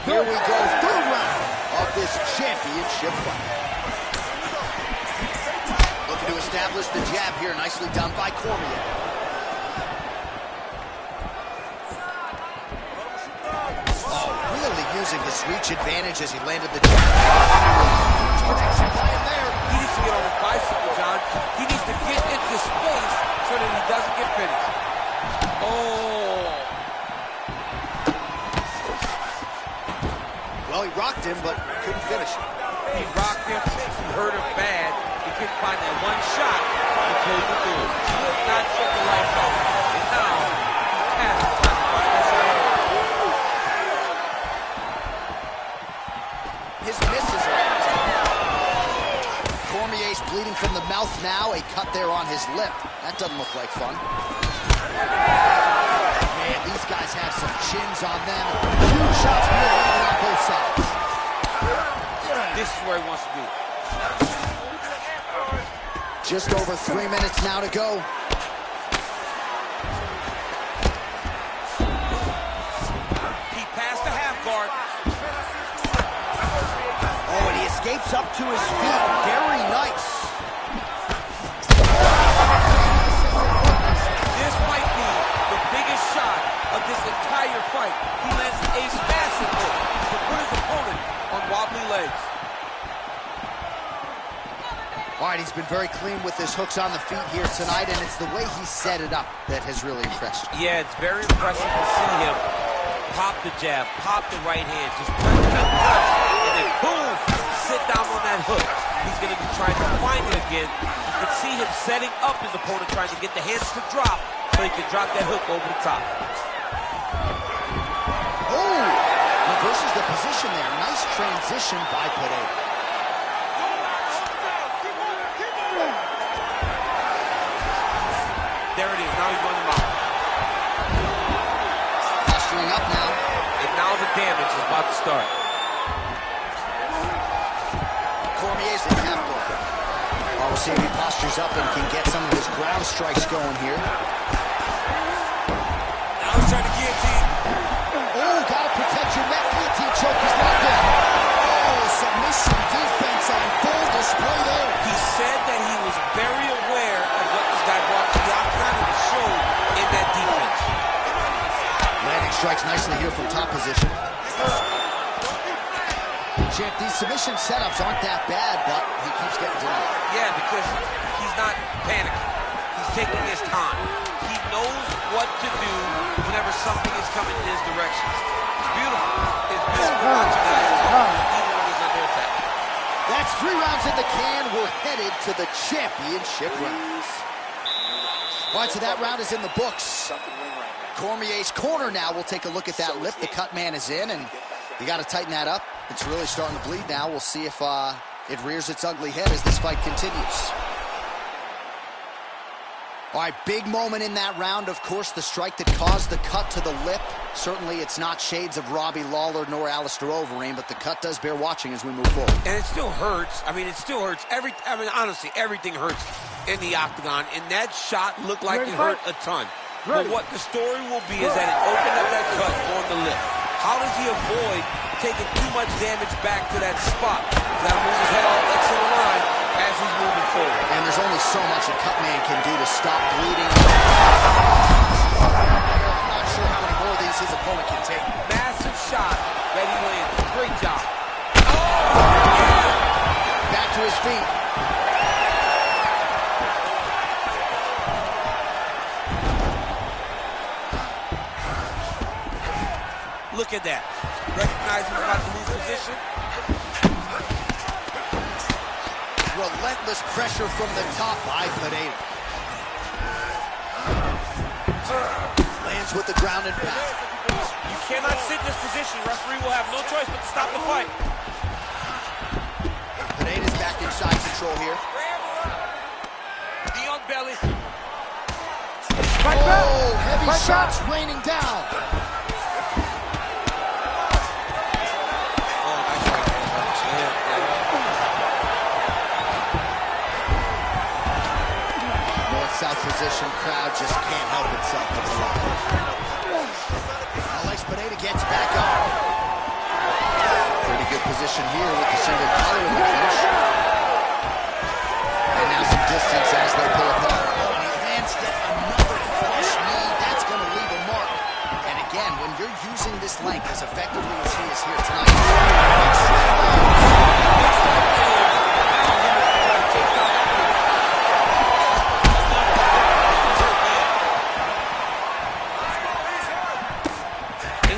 Here we go, third round of this championship fight. Looking to establish the jab here, nicely done by Cormier. Oh, really using his reach advantage as he landed the jab. Protection by him there. He needs to get on his bicycle, John. He needs to get into space so that he doesn't get finished. Oh. Well, he rocked him, but couldn't finish him. He rocked him, he hurt him bad. He couldn't find that one shot to close the door. He could not shut the lights off. And now, he has to try to find that shot. His misses are on top. Cormier's bleeding from the mouth now. A cut there on his lip. That doesn't look like fun. Man, these guys have some chins on them. Huge shots being landed on both sides. This is where he wants to be. Just over 3 minutes now to go. He passed the half guard. Oh, and he escapes up to his feet. Very nice. This might be the biggest shot of this entire fight. He lands a massive hook to put his opponent on wobbly legs. All right, he's been very clean with his hooks on the feet here tonight, and it's the way he set it up that has really impressed you. Yeah, it's very impressive to see him pop the jab, pop the right hand, just touch, and then boom, sit down on that hook. He's going to be trying to find it again. You can see him setting up his opponent, trying to get the hands to drop so he can drop that hook over the top. Oh, reverses the position there. Nice transition by Pereira. There it is. Now he's running him out. Posturing up now. And now the damage is about to start. Cormier's in half guard. Oh, we'll see if he postures up and can get some of his ground strikes going here. Now he's trying to guillotine. Oh, gotta protect your neck. Guillotine choke is locked in. Oh, submission defense on full display there. He said that he was very aware of what this guy brought to the octagon and showed in that defense. Landing strikes nicely here from top position. Champ, these submission setups aren't that bad, but he keeps getting denied. Yeah, because he's not panicking. taking his time. He knows what to do whenever something is coming in his direction. It's beautiful. It's beautiful watching guys even when he's under attack. That's 3 rounds in the can. We're headed to the championship rounds. All right, so that round is in the books. Cormier's corner now. We'll take a look at that lip. The cut man is in, and you got to tighten that up. It's really starting to bleed now. We'll see if it rears its ugly head as this fight continues. All right, big moment in that round, of course, the strike that caused the cut to the lip. Certainly, it's not shades of Robbie Lawler nor Alistair Overeem, but the cut does bear watching as we move forward. And it still hurts. I mean, it still hurts. Honestly, everything hurts in the octagon, and that shot looked like it hurt a ton. But what the story will be is that it opened up that cut on the lip. How does he avoid taking too much damage back to that spot? He's got to move his head off that center line as he's moving forward. And there's only so much a cut man can do to stop bleeding. I'm not sure how many more of these his opponent can take. Massive shot that he landed. Great job. Back to his feet. Look at that. Recognizing he's about to lose position. Relentless pressure from the top by Pineda. Lands with the ground and pound. You cannot sit in this position. Referee will have no choice but to stop the fight. Pineda's back inside control here. Knee on belly. Oh, heavy shots raining down. South position crowd just can't help itself but to love it. Alex Pineda gets back up. Pretty good position here with the single collar in the finish. And now some distance as they pull apart. Oh, and he lands yet another flush knee. That's going to leave a mark. And again, when you're using this length as effectively as he is here tonight,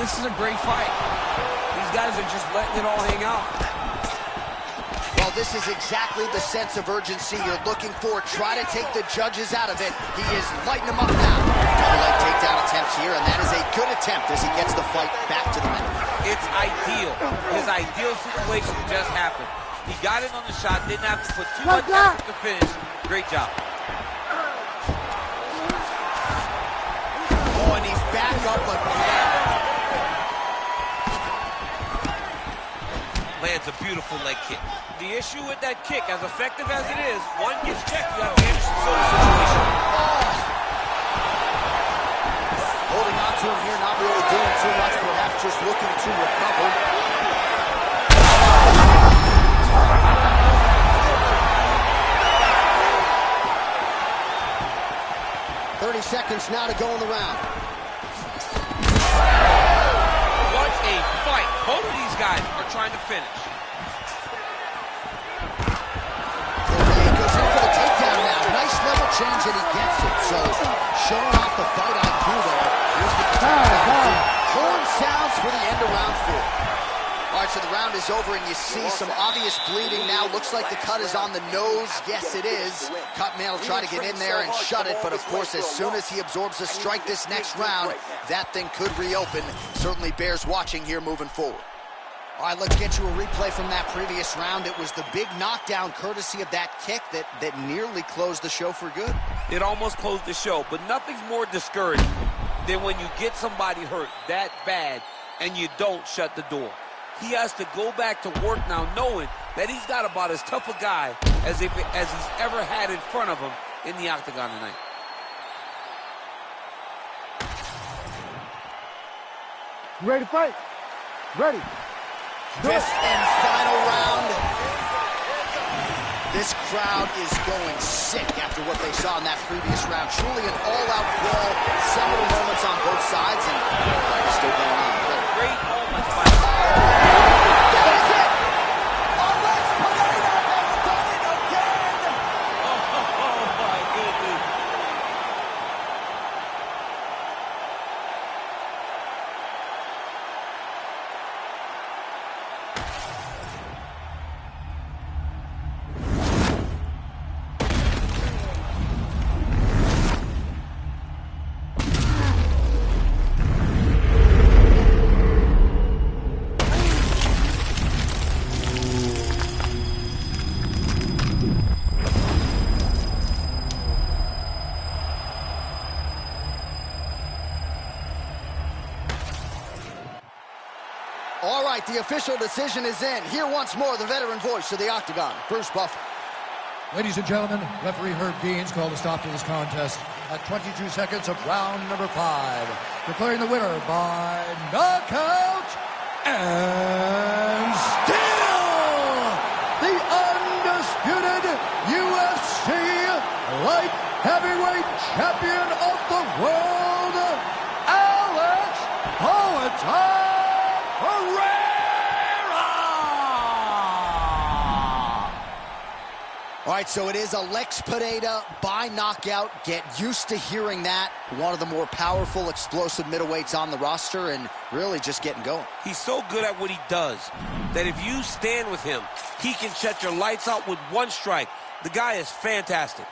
this is a great fight. These guys are just letting it all hang out. Well, this is exactly the sense of urgency you're looking for. Try to take the judges out of it. He is lighting them up now. Double leg takedown attempt here, and that is a good attempt as he gets the fight back to the mat. It's ideal. His ideal situation just happened. He got in on the shot, didn't have to put too much effort to finish. Great job. Oh, and he's back up again. Lands a beautiful leg kick. The issue with that kick, as effective as it is, one gets checked, you have the Anderson Silva situation. Holding on to him here, not really doing too much, perhaps just looking to recover. 30 seconds now to go in the round. What a fight. Both of these guys are trying to finish. Cormier goes in for the takedown now. Nice level change, and he gets it. So, showing off the fight IQ there. Here's the takedown. Horn sounds for the end of round 4. All right, so the round is over, and you see some obvious bleeding now. Looks like the cut is on the nose. Yes, it is. Cutman will try to get in there and shut it, but of course, as soon as he absorbs a strike this next round, that thing could reopen. Certainly bears watching here moving forward. All right, let's get you a replay from that previous round. It was the big knockdown courtesy of that kick that nearly closed the show for good. It almost closed the show, but nothing's more discouraging than when you get somebody hurt that bad and you don't shut the door. He has to go back to work now knowing that he's got about as tough a guy as he's ever had in front of him in the octagon tonight. Ready to fight? Ready. Fifth and final round. This crowd is going sick after what they saw in that previous round. Truly an all-out brawl. Several moments on both sides, and it's still going on. Great moments by That is it! Alex Pineda has done it again! Oh, my goodness. All right, the official decision is in. Here once more, the veteran voice of the Octagon, Bruce Buffer. Ladies and gentlemen, referee Herb Deans called a stop to this contest at 22 seconds of round number 5, declaring the winner by knockout and still the undisputed UFC light heavyweight champion of the world, Alex PERERIA! All right, so it is Alex Pereira by knockout. Get used to hearing that. One of the more powerful, explosive middleweights on the roster, and really just getting going. He's so good at what he does that if you stand with him, he can shut your lights out with one strike. The guy is fantastic.